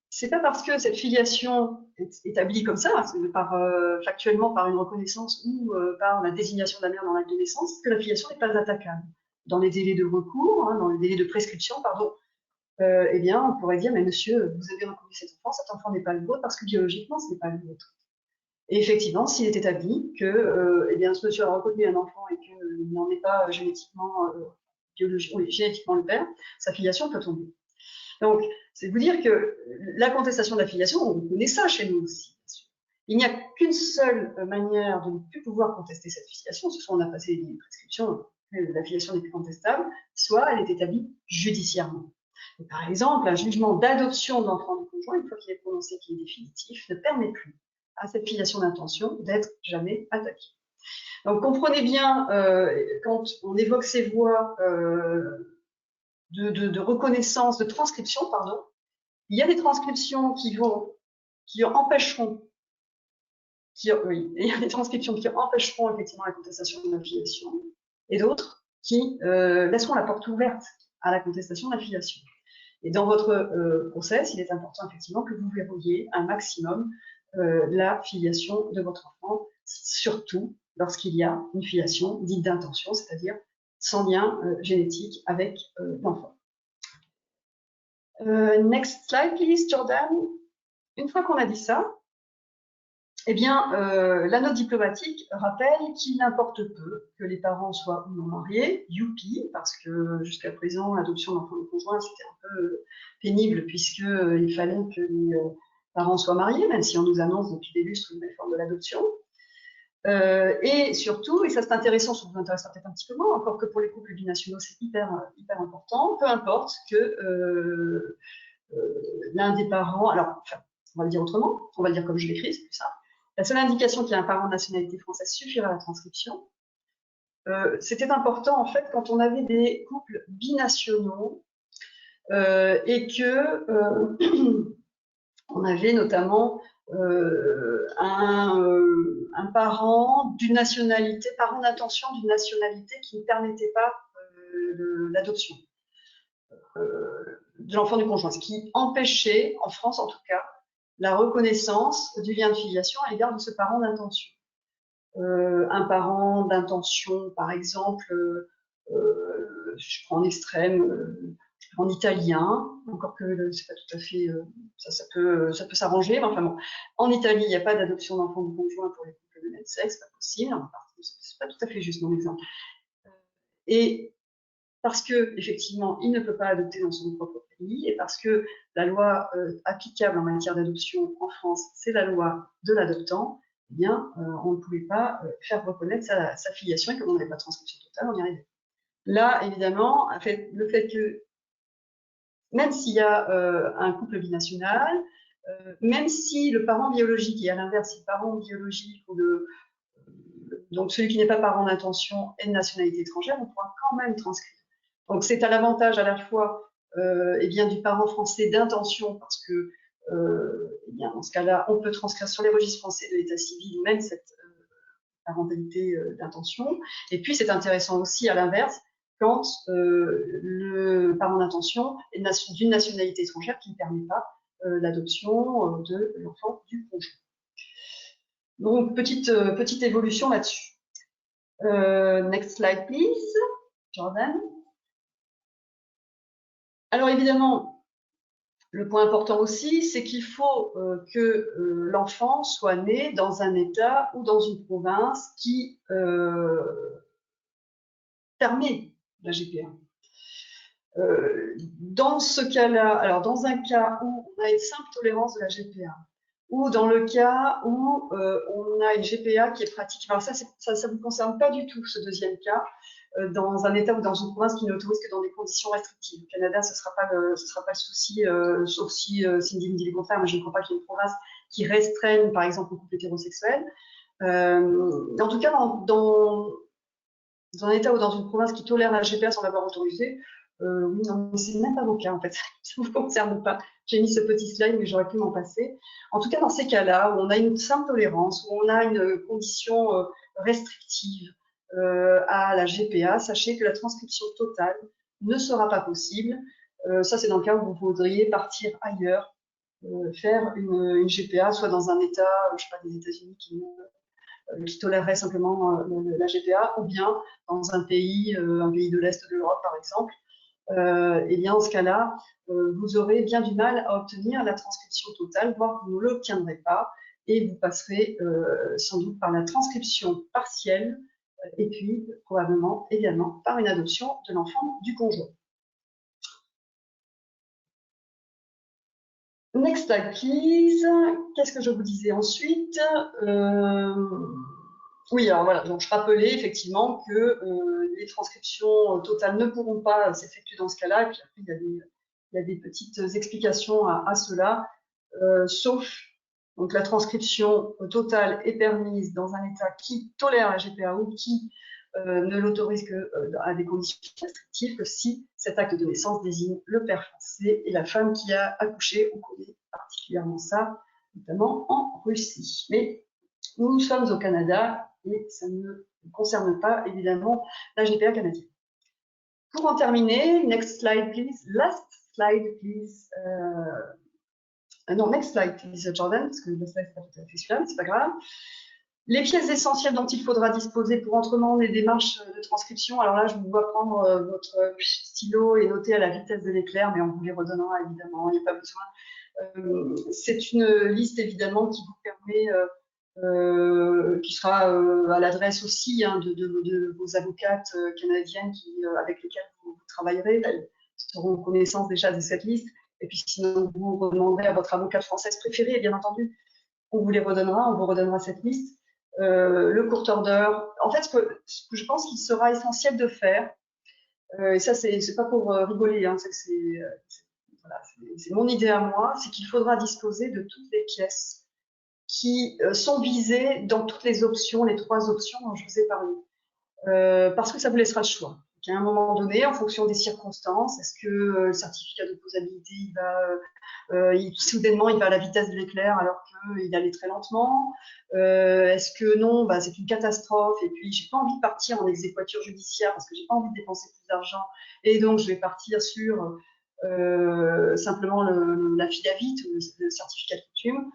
C'est pas parce que cette filiation est établie comme ça, factuellement par une reconnaissance ou par la désignation de la mère dans l'acte de naissance, que la filiation n'est pas attaquable. Dans les délais de recours, dans les délais de prescription, pardon, eh bien, on pourrait dire, mais monsieur, vous avez reconnu cet enfant n'est pas le vôtre parce que biologiquement, ce n'est pas le vôtre. Et effectivement, s'il est établi que eh bien, ce monsieur a reconnu un enfant et qu'il n'en est pas génétiquement le père, sa filiation peut tomber. Donc, c'est vous dire que la contestation de la filiation, on connaît ça chez nous aussi. Il n'y a qu'une seule manière de ne plus pouvoir contester cette filiation, soit on a passé les prescriptions, la filiation n'est plus contestable, soit elle est établie judiciairement. Et par exemple, un jugement d'adoption de l'enfant du conjoint, une fois qu'il est prononcé, qu'il est définitif, ne permet plus à cette filiation d'intention d'être jamais attaquée. Donc comprenez bien, quand on évoque ces voies de reconnaissance, de transcription, pardon, il y a des transcriptions qui empêcheront effectivement la contestation de la filiation, et d'autres qui laisseront la porte ouverte à la contestation de la filiation. Et dans votre process, il est important effectivement que vous verrouilliez un maximum la filiation de votre enfant, surtout lorsqu'il y a une filiation dite d'intention, c'est-à-dire sans lien génétique avec l'enfant. Next slide, please, Jordan. Une fois qu'on a dit ça, eh bien, la note diplomatique rappelle qu'il importe peu que les parents soient ou non mariés, youpi, parce que jusqu'à présent, l'adoption d'enfants du conjoint, c'était un peu pénible, puisqu'il fallait que les parents soient mariés, même si on nous annonce depuis des lustres une réforme de l'adoption. Et surtout, et ça c'est intéressant, ça vous intéressera peut-être un petit peu moins, encore que pour les couples binationaux, c'est hyper important, peu importe que l'un des parents, alors, enfin, on va le dire autrement, on va le dire comme je l'écris, c'est plus simple. La seule indication qu'il y a un parent de nationalité française suffira à la transcription. C'était important, en fait, quand on avait des couples binationaux et que on avait notamment un parent d'une nationalité, parent d'intention d'une nationalité qui ne permettait pas l'adoption de l'enfant du conjoint, ce qui empêchait, en France en tout cas, la reconnaissance du lien de filiation à l'égard de ce parent d'intention. Un parent d'intention, par exemple, je prends en extrême, en italien, encore que c'est pas tout à fait, ça peut s'arranger, mais enfin bon, en Italie, il n'y a pas d'adoption d'enfants du conjoint pour les couples de même sexe, pas possible, c'est pas tout à fait juste mon exemple. Et parce que effectivement, il ne peut pas adopter dans son propre pays, et parce que la loi applicable en matière d'adoption en France, c'est la loi de l'adoptant, eh bien, on ne pouvait pas faire reconnaître sa filiation, et comme on n'avait pas de transcription totale, on y arrivait. Là, évidemment, le fait que, même s'il y a un couple binational, même si le parent biologique, et à l'inverse, si le parent biologique ou donc celui qui n'est pas parent d'intention est de nationalité étrangère, on pourra quand même transcrire. Donc c'est à l'avantage à la fois eh bien, du parent français d'intention, parce que eh bien, dans ce cas-là, on peut transcrire sur les registres français de l'état civil même cette parentalité d'intention. Et puis c'est intéressant aussi à l'inverse, quand le parent d'intention est d'une nationalité étrangère qui ne permet pas l'adoption de l'enfant du conjoint. Donc, petite évolution là-dessus. Next slide, please, Jordan. Alors, évidemment, le point important aussi, c'est qu'il faut que l'enfant soit né dans un État ou dans une province qui permet la GPA. Dans ce cas-là, alors dans un cas où on a une simple tolérance de la GPA, ou dans le cas où on a une GPA qui est pratique, alors ça ne vous concerne pas du tout, ce deuxième cas, dans un État ou dans une province qui n'autorise que dans des conditions restrictives. Au Canada, ce ne sera pas le souci, sauf si Cindy me dit le contraire, mais je ne crois pas qu'il y ait une province qui restreigne, par exemple, le couple hétérosexuel. En tout cas, dans dans un État ou dans une province qui tolère la GPA sans l'avoir autorisée, oui, non, mais c'est même pas votre cas en fait, ça ne vous concerne pas. J'ai mis ce petit slide, mais j'aurais pu m'en passer. En tout cas, dans ces cas-là, où on a une simple tolérance, où on a une condition restrictive à la GPA, sachez que la transcription totale ne sera pas possible. Ça, c'est dans le cas où vous voudriez partir ailleurs, faire une GPA, soit dans un État, je ne sais pas, des États-Unis qui tolérerait simplement la GPA, ou bien dans un pays de l'Est de l'Europe, par exemple. Et bien, dans ce cas-là, vous aurez bien du mal à obtenir la transcription totale, voire vous ne l'obtiendrez pas, et vous passerez sans doute par la transcription partielle, et puis probablement également par une adoption de l'enfant du conjoint. Next slide, please. Qu'est-ce que je vous disais ensuite? Oui, alors voilà, donc je rappelais effectivement que les transcriptions totales ne pourront pas s'effectuer dans ce cas-là, et puis après, il y a des petites explications à cela, sauf donc la transcription totale est permise dans un État qui tolère la GPA ou qui ne l'autorise que à des conditions restrictives, que si cet acte de naissance désigne le père français et la femme qui a accouché. On connaît particulièrement ça, notamment en Russie. Mais nous sommes au Canada et ça ne concerne pas évidemment la GPA canadienne. Pour en terminer, next slide please, last slide please. Non, next slide please, Jordan, parce que le slide n'est pas tout à fait celui-là, mais c'est pas grave. Les pièces essentielles dont il faudra disposer pour entreprendre les démarches de transcription. Alors là, je vous vois prendre votre stylo et noter à la vitesse de l'éclair, mais on vous les redonnera évidemment, il n'y a pas besoin. C'est une liste évidemment qui vous permet, qui sera à l'adresse aussi hein, de vos avocates canadiennes avec lesquelles vous travaillerez. Elles auront connaissance déjà de cette liste. Et puis sinon, vous demanderez à votre avocate française préférée, bien entendu, on vous les redonnera, on vous redonnera cette liste. Le court order. En fait, ce que je pense qu'il sera essentiel de faire, et ça, c'est pas pour rigoler, hein, c'est mon idée à moi, c'est qu'il faudra disposer de toutes les pièces qui sont visées dans toutes les options, les 3 options dont je vous ai parlé, parce que ça vous laissera le choix. À un moment donné, en fonction des circonstances, est-ce que le certificat d'opposabilité, soudainement, il va à la vitesse de l'éclair alors qu'il allait très lentement? Est-ce que non, bah, c'est une catastrophe et puis j'ai pas envie de partir en exéquatur judiciaire parce que j'ai pas envie de dépenser plus d'argent et donc je vais partir sur simplement l'affidavit ou le certificat de coutume.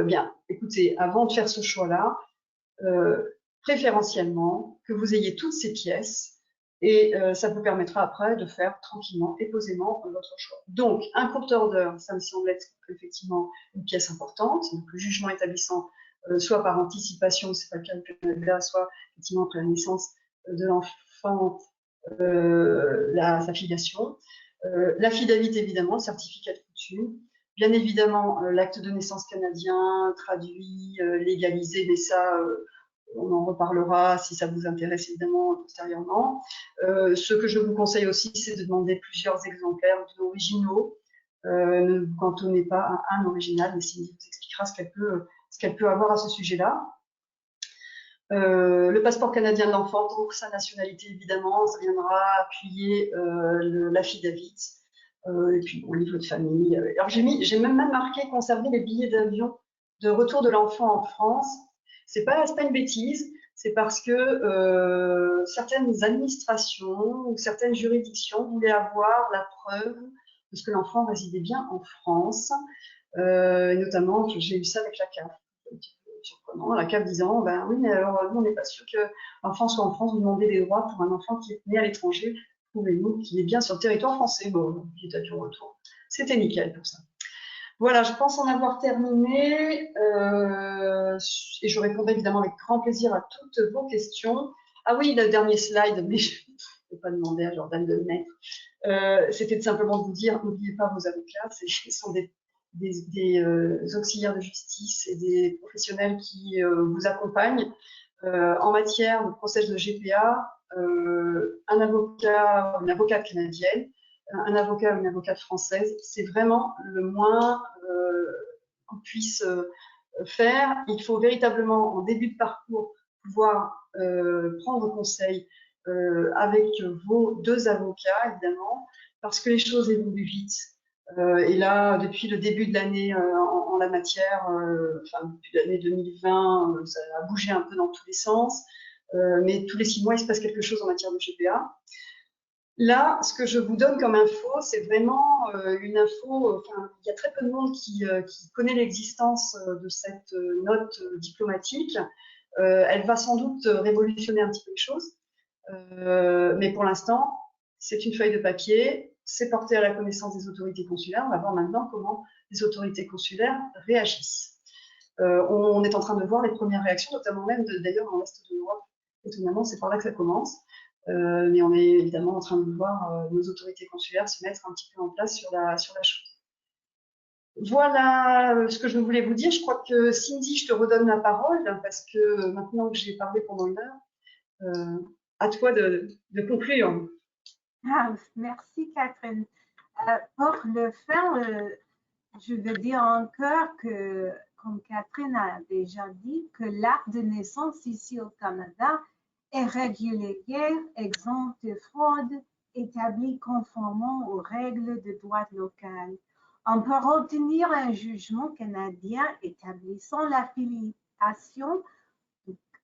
Bien, écoutez, avant de faire ce choix-là, préférentiellement que vous ayez toutes ces pièces et ça vous permettra après de faire tranquillement et posément votre choix. Donc, un court order, ça me semble être effectivement une pièce importante. Donc, le jugement établissant, soit par anticipation, c'est pas le cas du Canada, soit effectivement après la naissance de l'enfant, sa filiation. L'affidavit, évidemment, le certificat de coutume. Bien évidemment, l'acte de naissance canadien, traduit, légalisé, mais ça, on en reparlera si ça vous intéresse évidemment postérieurement. Ce que je vous conseille aussi, c'est de demander plusieurs exemplaires d'originaux. Ne vous cantonnez pas à un original, mais Cindy vous expliquera ce qu'elle peut avoir à ce sujet-là. Le passeport canadien de l'enfant pour sa nationalité, évidemment, ça viendra appuyer l'affidavit. Et puis mon livre de famille. Alors j'ai même marqué conserver les billets d'avion de retour de l'enfant en France. C'est pas une bêtise, c'est parce que certaines administrations ou certaines juridictions voulaient avoir la preuve de ce que l'enfant résidait bien en France. Et notamment, j'ai eu ça avec la CAF. Un petit peu surprenant, la CAF disant, ben oui, mais alors nous on n'est pas sûr que l'enfant soit en France, vous demandez des droits pour un enfant qui est né à l'étranger. Prouvez-nous qu'il est bien sur le territoire français. Bon, billet d'avion retour, c'était nickel pour ça. Voilà, je pense en avoir terminé et je répondrai évidemment avec grand plaisir à toutes vos questions. Ah oui, le dernier slide, mais je ne vais pas demander à Jordan de le mettre. C'était simplement de vous dire, n'oubliez pas vos avocats, ce sont des auxiliaires de justice et des professionnels qui vous accompagnent en matière de procès de GPA, un avocat, une avocate canadienne, un avocat ou une avocate française, c'est vraiment le moins qu'on puisse faire. Il faut véritablement, en début de parcours, pouvoir prendre conseil avec vos 2 avocats, évidemment, parce que les choses évoluent vite. Et là, depuis le début de l'année en la matière, enfin depuis l'année 2020, ça a bougé un peu dans tous les sens, mais tous les 6 mois, il se passe quelque chose en matière de GPA. Là, ce que je vous donne comme info, c'est vraiment une info, enfin, il y a très peu de monde qui connaît l'existence de cette note diplomatique. Elle va sans doute révolutionner un petit peu les choses, mais pour l'instant, c'est une feuille de papier, c'est porté à la connaissance des autorités consulaires. On va voir maintenant comment les autorités consulaires réagissent. On est en train de voir les premières réactions, notamment même d'ailleurs dans l'Est de l'Europe. Étonnamment, c'est par là que ça commence. Mais on est évidemment en train de voir nos autorités consulaires se mettre un petit peu en place sur la chose. Voilà ce que je voulais vous dire. Je crois que Cindy, je te redonne la parole parce que maintenant que j'ai parlé pendant 1 heure, à toi de conclure. Ah, merci Catherine. Pour le faire, je veux dire encore que, comme Catherine a déjà dit, que l'acte de naissance ici au Canada est régulier, exempt de fraude, établi conformément aux règles de droit local. On peut obtenir un jugement canadien établissant l'affiliation,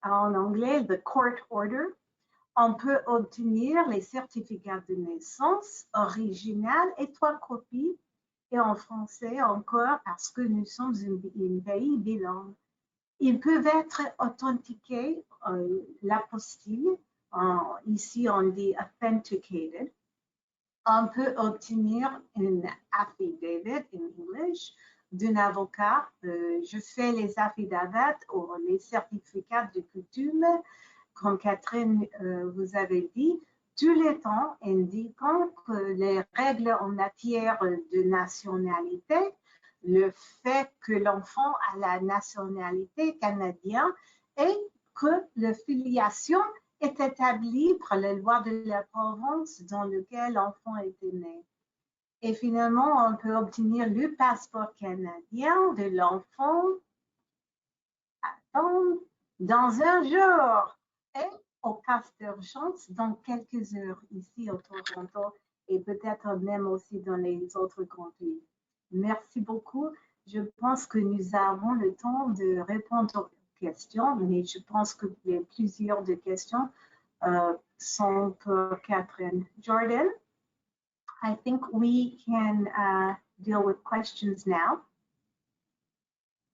en anglais, the court order. On peut obtenir les certificats de naissance original et 3 copies, et en français encore parce que nous sommes un pays bilingue. Ils peuvent être authentiqués, l'apostille, ici on dit authenticated. On peut obtenir une affidavit in English d'un avocat. Je fais les affidavits ou les certificats de coutume, comme Catherine vous avait dit, tous les temps indiquant que les règles en matière de nationalité, le fait que l'enfant a la nationalité canadienne et que la filiation est établie par les lois de la province dans laquelle l'enfant était né. Et finalement, on peut obtenir le passeport canadien de l'enfant dans 1 jour. Et au cas d'urgence, dans quelques heures, ici au Toronto, et peut-être même aussi dans les autres grands pays. Merci beaucoup. Je pense que nous avons le temps de répondre aux questions, mais je pense que plusieurs de questions sont pour Catherine. Jordan, I think we can deal with questions now.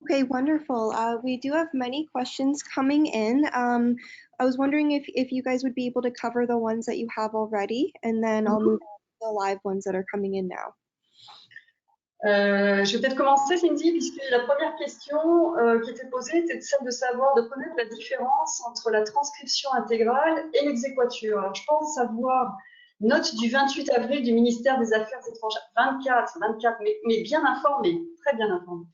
Okay, wonderful. We do have many questions coming in. I was wondering if you guys would be able to cover the ones that you have already, and then I'll move on to the live ones that are coming in now. Je vais peut-être commencer, Cindy, puisque la première question qui était posée était celle de savoir, de connaître la différence entre la transcription intégrale et l'exéquatur. Alors, je pense savoir, note du 28 avril du ministère des Affaires étrangères, 24, mais bien informé, très bien informé.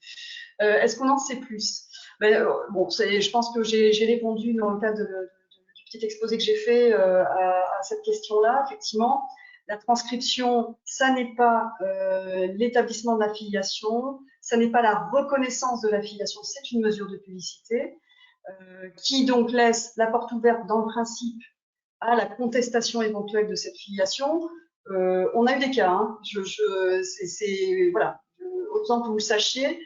Est-ce qu'on en sait plus? Bon, je pense que j'ai répondu dans le cadre du petit exposé que j'ai fait à cette question-là, effectivement. La transcription, ça n'est pas l'établissement de la filiation, ça n'est pas la reconnaissance de la filiation, c'est une mesure de publicité qui donc laisse la porte ouverte dans le principe à la contestation éventuelle de cette filiation. On a eu des cas, hein, voilà, autant que vous le sachiez,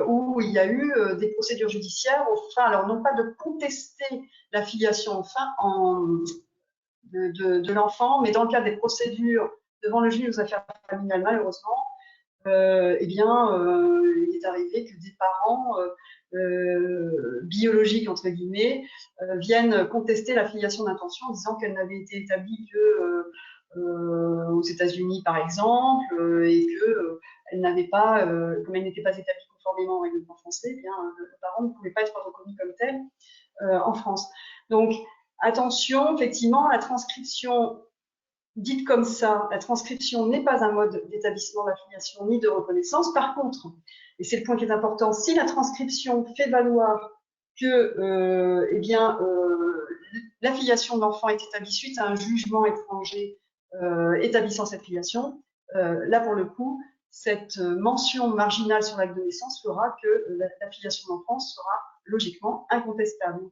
où il y a eu des procédures judiciaires, enfin, alors non pas de contester la filiation de l'enfant, mais dans le cadre des procédures devant le juge aux affaires familiales, malheureusement, eh bien, il est arrivé que des parents biologiques, entre guillemets, viennent contester la filiation d'intention en disant qu'elle n'avait été établie que aux États-Unis, par exemple, et que elle n'avait pas, comme elle n'était pas établie conformément au règlement français, eh bien, le parent ne pouvait pas être reconnu comme tel en France. Donc, attention, effectivement, la transcription dite comme ça, la transcription n'est pas un mode d'établissement d'affiliation ni de reconnaissance. Par contre, et c'est le point qui est important, si la transcription fait valoir que la filiation de l'enfant est établie suite à un jugement étranger établissant cette filiation, là pour le coup, cette mention marginale sur l'acte de naissance fera que la filiation de l'enfant sera logiquement incontestable.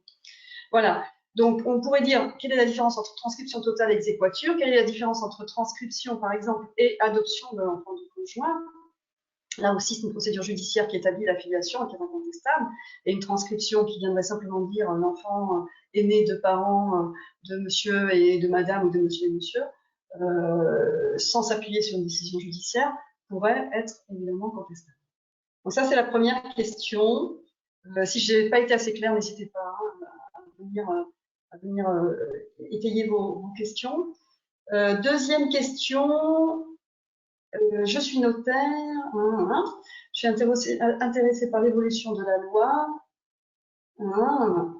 Voilà. Donc, on pourrait dire quelle est la différence entre transcription totale et exéquatur, quelle est la différence entre transcription, par exemple, et adoption de l'enfant du conjoint. Là aussi, c'est une procédure judiciaire qui établit la filiation et qui est incontestable, et une transcription qui viendrait simplement dire l'enfant est né de parents de monsieur et de madame ou de monsieur et monsieur, sans s'appuyer sur une décision judiciaire, pourrait être évidemment contestable. Donc ça, c'est la première question. Si je n'ai pas été assez claire, n'hésitez pas à venir étayer vos questions. Deuxième question, je suis notaire, je suis intéressée par l'évolution de la loi.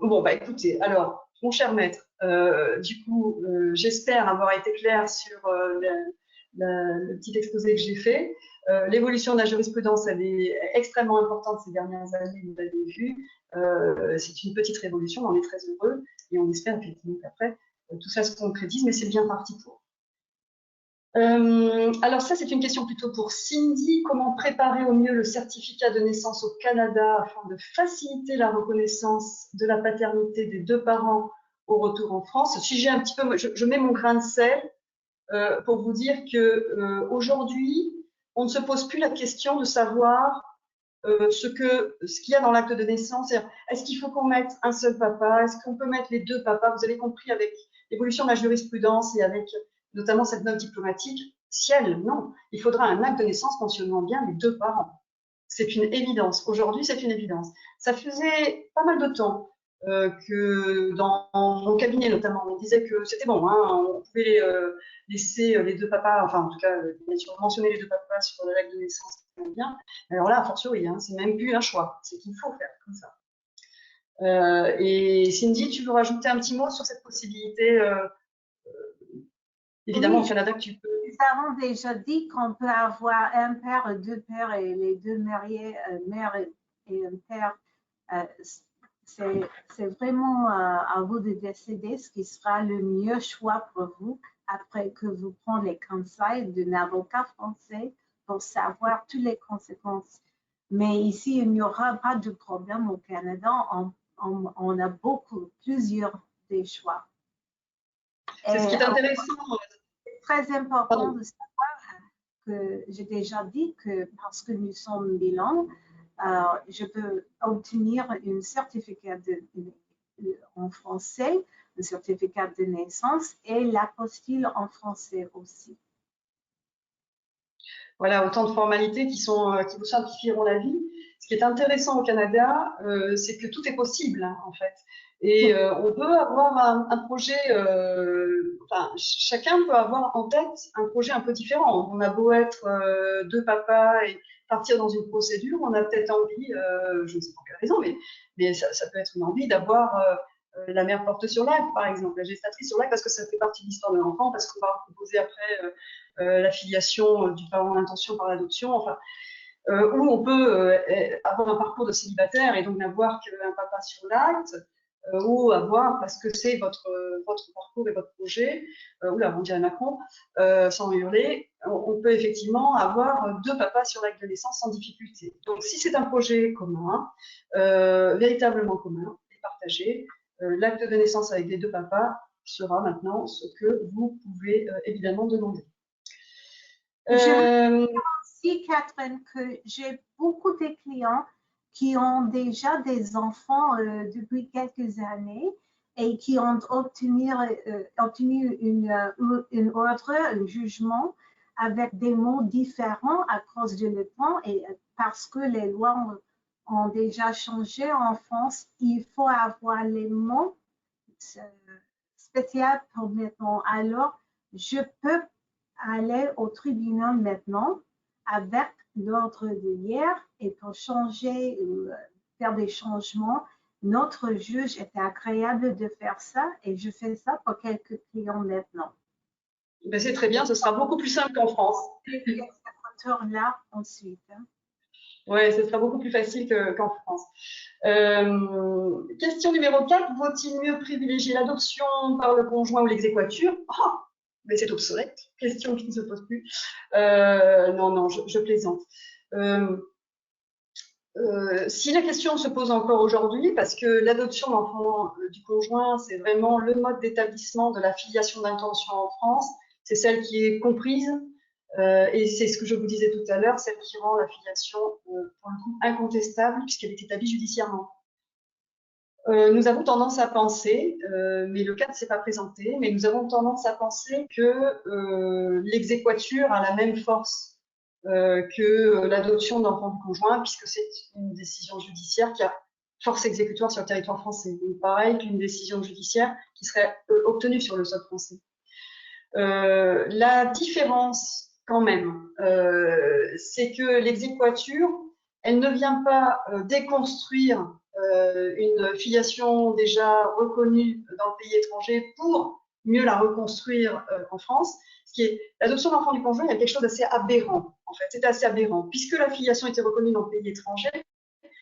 Bon, bah écoutez, alors, mon cher maître, du coup, j'espère avoir été claire sur le petit exposé que j'ai fait. L'évolution de la jurisprudence, elle est extrêmement importante ces dernières années, vous l'avez vu. C'est une petite révolution, on est très heureux et on espère effectivement qu'après, tout ça se concrétise, mais c'est bien parti pour. Alors ça, c'est une question plutôt pour Cindy. Comment préparer au mieux le certificat de naissance au Canada afin de faciliter la reconnaissance de la paternité des deux parents au retour en France? Si j'ai un petit peu, je mets mon grain de sel pour vous dire que aujourd'hui, on ne se pose plus la question de savoir ce qu'il y a dans l'acte de naissance. Est-ce qu'il faut qu'on mette un seul papa? Est-ce qu'on peut mettre les deux papas? Vous avez compris avec l'évolution de la jurisprudence et avec notamment cette note diplomatique, ciel, non. Il faudra un acte de naissance mentionnant bien les deux parents. C'est une évidence. Aujourd'hui, c'est une évidence. Ça faisait pas mal de temps que dans mon cabinet notamment, on disait que c'était bon, on pouvait laisser les deux papas, enfin en tout cas, bien sûr, mentionner les deux papas sur le l'acte de naissance, c'est bien. Alors là, a fortiori, c'est même plus un choix, c'est qu'il faut faire comme ça. Et Cindy, tu veux rajouter un petit mot sur cette possibilité évidemment, oui, au Canada, tu peux. Nous avons déjà dit qu'on peut avoir un père, deux pères et les deux mariés, mère et un père. C'est vraiment à vous de décider ce qui sera le mieux choix pour vous après que vous preniez les conseils d'un avocat français pour savoir toutes les conséquences. Mais ici, il n'y aura pas de problème au Canada. On a plusieurs des choix. C'est ce qui est intéressant. C'est très important de savoir que j'ai déjà dit que parce que nous sommes bilingues, je peux obtenir un certificat en français, un certificat de naissance et l'apostille en français aussi. Voilà, autant de formalités qui vous simplifieront la vie. Ce qui est intéressant au Canada, c'est que tout est possible, en fait. Et on peut avoir un projet, enfin, chacun peut avoir en tête un projet un peu différent. On a beau être deux papas et partir dans une procédure, on a peut-être envie, je ne sais pas quelle raison, mais ça peut être une envie d'avoir la mère porte sur l'acte, par exemple, la gestatrice sur l'acte, parce que ça fait partie de l'histoire de l'enfant, parce qu'on va proposer après la filiation du parent d'intention par l'adoption, enfin, où on peut avoir un parcours de célibataire et donc n'avoir qu'un papa sur l'acte, ou avoir, parce que c'est votre parcours et votre projet, oula, on dirait Macron, sans hurler, on peut effectivement avoir deux papas sur l'acte de naissance sans difficulté. Donc si c'est un projet commun, véritablement commun et partagé, l'acte de naissance avec les deux papas sera maintenant ce que vous pouvez évidemment demander. Je veux aussi, Catherine, que j'ai beaucoup de clients qui ont déjà des enfants depuis quelques années et qui ont obtenu une ordre, un jugement avec des mots différents à cause de le temps et parce que les lois ont déjà changé en France, il faut avoir les mots spéciaux pour maintenant. Alors, je peux aller au tribunal maintenant avec l'ordre d'hier et pour changer, faire des changements. Notre juge était agréable de faire ça et je fais ça pour quelques clients maintenant. Ben c'est très bien, ce sera beaucoup plus simple qu'en France. Là ensuite. Oui, ce sera beaucoup plus facile qu'en France. Question numéro 4, vaut-il mieux privilégier l'adoption par le conjoint ou l'exéquatur? Oh, mais c'est obsolète, question qui ne se pose plus. Non, je plaisante. Si la question se pose encore aujourd'hui, parce que l'adoption d'enfants du conjoint, c'est vraiment le mode d'établissement de la filiation d'intention en France, c'est celle qui est comprise, et c'est ce que je vous disais tout à l'heure, celle qui rend la filiation, pour le coup, incontestable, puisqu'elle est établie judiciairement. Nous avons tendance à penser, mais le cas ne s'est pas présenté, mais nous avons tendance à penser que l'exéquatur a la même force que l'adoption d'enfants du conjoint, puisque c'est une décision judiciaire qui a force exécutoire sur le territoire français. Donc, pareil qu'une décision judiciaire qui serait obtenue sur le sol français. La différence, quand même, c'est que l'exéquatur, elle ne vient pas déconstruire une filiation déjà reconnue dans le pays étranger pour mieux la reconstruire en France. L'adoption d'enfants du conjoint, il y a quelque chose d'assez aberrant, en fait. C'était assez aberrant. Puisque la filiation était reconnue dans le pays étranger,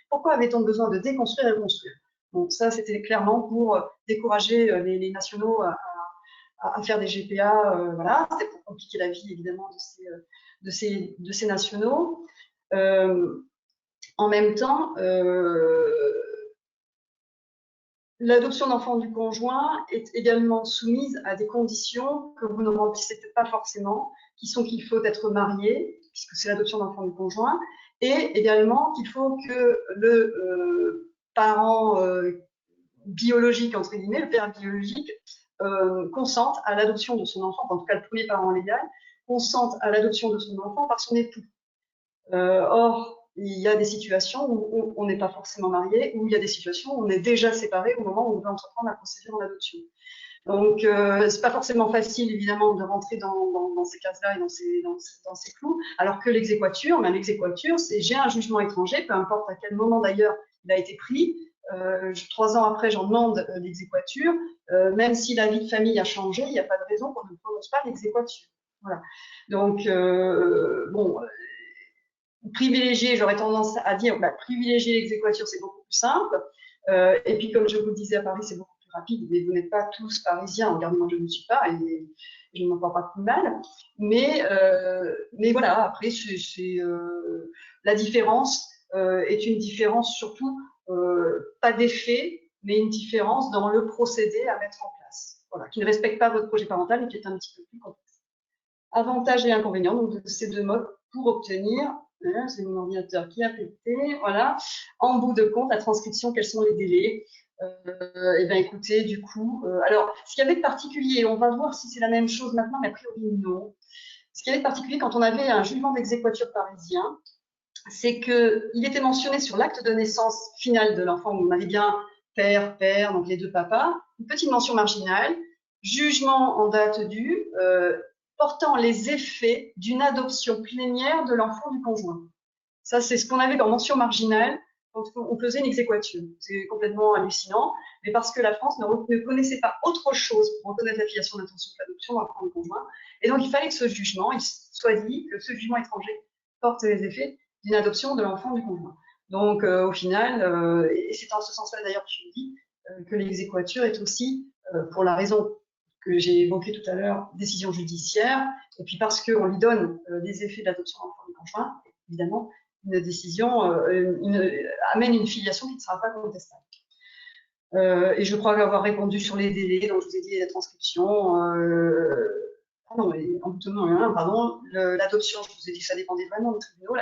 pourquoi avait-on besoin de déconstruire et reconstruire? Bon, ça, c'était clairement pour décourager les nationaux à faire des GPA, voilà, c'était pour compliquer la vie évidemment de ces nationaux. En même temps, l'adoption d'enfants du conjoint est également soumise à des conditions que vous ne remplissez peut-être pas forcément, qui sont qu'il faut être marié, puisque c'est l'adoption d'enfants du conjoint, et également qu'il faut que le parent biologique, entre guillemets, le père biologique, consente à l'adoption de son enfant, en tout cas le premier parent légal, consente à l'adoption de son enfant par son époux. Or, il y a des situations où on n'est pas forcément marié, où il y a des situations où on est déjà séparé au moment où on veut entreprendre la procédure d'adoption. Donc, c'est pas forcément facile, évidemment, de rentrer dans ces cases-là et dans ces clous, alors que l'exéquatur, c'est j'ai un jugement étranger, peu importe à quel moment d'ailleurs il a été pris. 3 ans après, j'en demande l'exéquatur. Même si la vie de famille a changé, il n'y a pas de raison qu'on ne prononce pas l'exéquatur. Voilà. Donc, bon, privilégier, j'aurais tendance à dire, privilégier l'exéquatur, c'est beaucoup plus simple. Et puis, comme je vous le disais, à Paris, c'est beaucoup plus rapide. Mais vous n'êtes pas tous parisiens. Regarde, moi, je ne suis pas et je ne m'en porte pas plus mal. Mais voilà, après, la différence est une différence surtout, pas d'effet, mais une différence dans le procédé à mettre en place. Voilà, qui ne respecte pas votre projet parental et qui est un petit peu plus complexe. Avantages et inconvénients donc, de ces deux modes pour obtenir, c'est mon ordinateur qui a pété, voilà, en bout de compte, la transcription, quels sont les délais? Eh bien, écoutez, du coup, alors, ce qu'il y avait de particulier, on va voir si c'est la même chose maintenant, mais a priori, non. Ce qu'il y avait de particulier quand on avait un jugement d'exéquatur parisien, c'est qu'il était mentionné sur l'acte de naissance final de l'enfant, où on avait bien père, donc les deux papas, une petite mention marginale, jugement en date du, portant les effets d'une adoption plénière de l'enfant du conjoint. Ça, c'est ce qu'on avait comme mention marginale quand on faisait une exéquatur. C'est complètement hallucinant, mais parce que la France ne connaissait pas autre chose pour reconnaître la filiation d'intention que l'adoption de l'enfant du conjoint. Et donc, il fallait que ce jugement, il soit dit que ce jugement étranger porte les effets d'une adoption de l'enfant du conjoint. Donc, au final, et c'est en ce sens-là d'ailleurs que je dis que l'exéquatur est aussi, pour la raison que j'ai évoquée tout à l'heure, décision judiciaire, et puis parce qu'on lui donne les effets de l'adoption de l'enfant du conjoint, évidemment, une décision amène une filiation qui ne sera pas contestable. Et je crois avoir répondu sur les délais, donc je vous ai dit la transcription. Pardon, l'adoption, je vous ai dit que ça dépendait vraiment des tribunaux.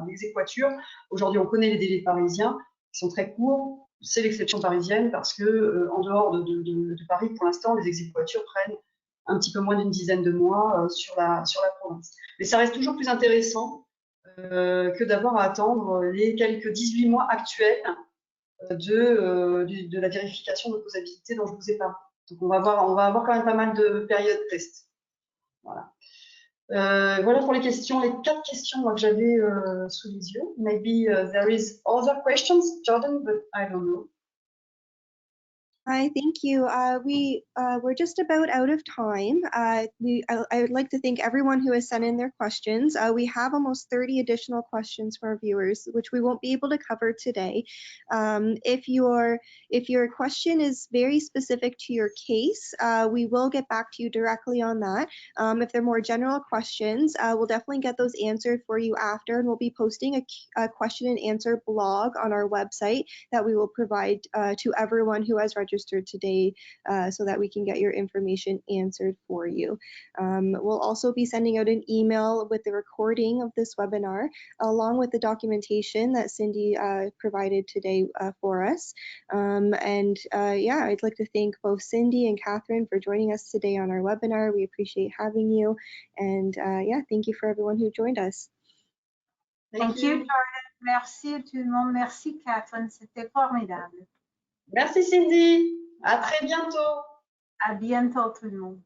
L'exéquatur, aujourd'hui, on connaît les délais parisiens, qui sont très courts. C'est l'exception parisienne parce que, en dehors de Paris, pour l'instant, les exéquaturs prennent un petit peu moins d'une dizaine de mois sur la province. Mais ça reste toujours plus intéressant que d'avoir à attendre les quelques 18 mois actuels de la vérification de causalité dont je vous ai parlé. Donc on va avoir quand même pas mal de périodes test. Voilà. Voilà pour les questions, les 4 questions moi, que j'avais sous les yeux. Maybe there is other questions, Jordan, but I don't know. Hi, thank you. We're just about out of time. I would like to thank everyone who has sent in their questions. We have almost 30 additional questions from our viewers, which we won't be able to cover today. If your question is very specific to your case, we will get back to you directly on that. If they're more general questions, we'll definitely get those answered for you after, and we'll be posting a question and answer blog on our website that we will provide to everyone who has registered today so that we can get your information answered for you. We'll also be sending out an email with the recording of this webinar along with the documentation that Cindy provided today for us. Yeah, I'd like to thank both Cindy and Catherine for joining us today on our webinar. We appreciate having you. And yeah, thank you for everyone who joined us. Thank you, Jordan. Merci tout le monde. Merci, Catherine. C'était formidable. Merci, Cindy. À très bientôt. À bientôt, tout le monde.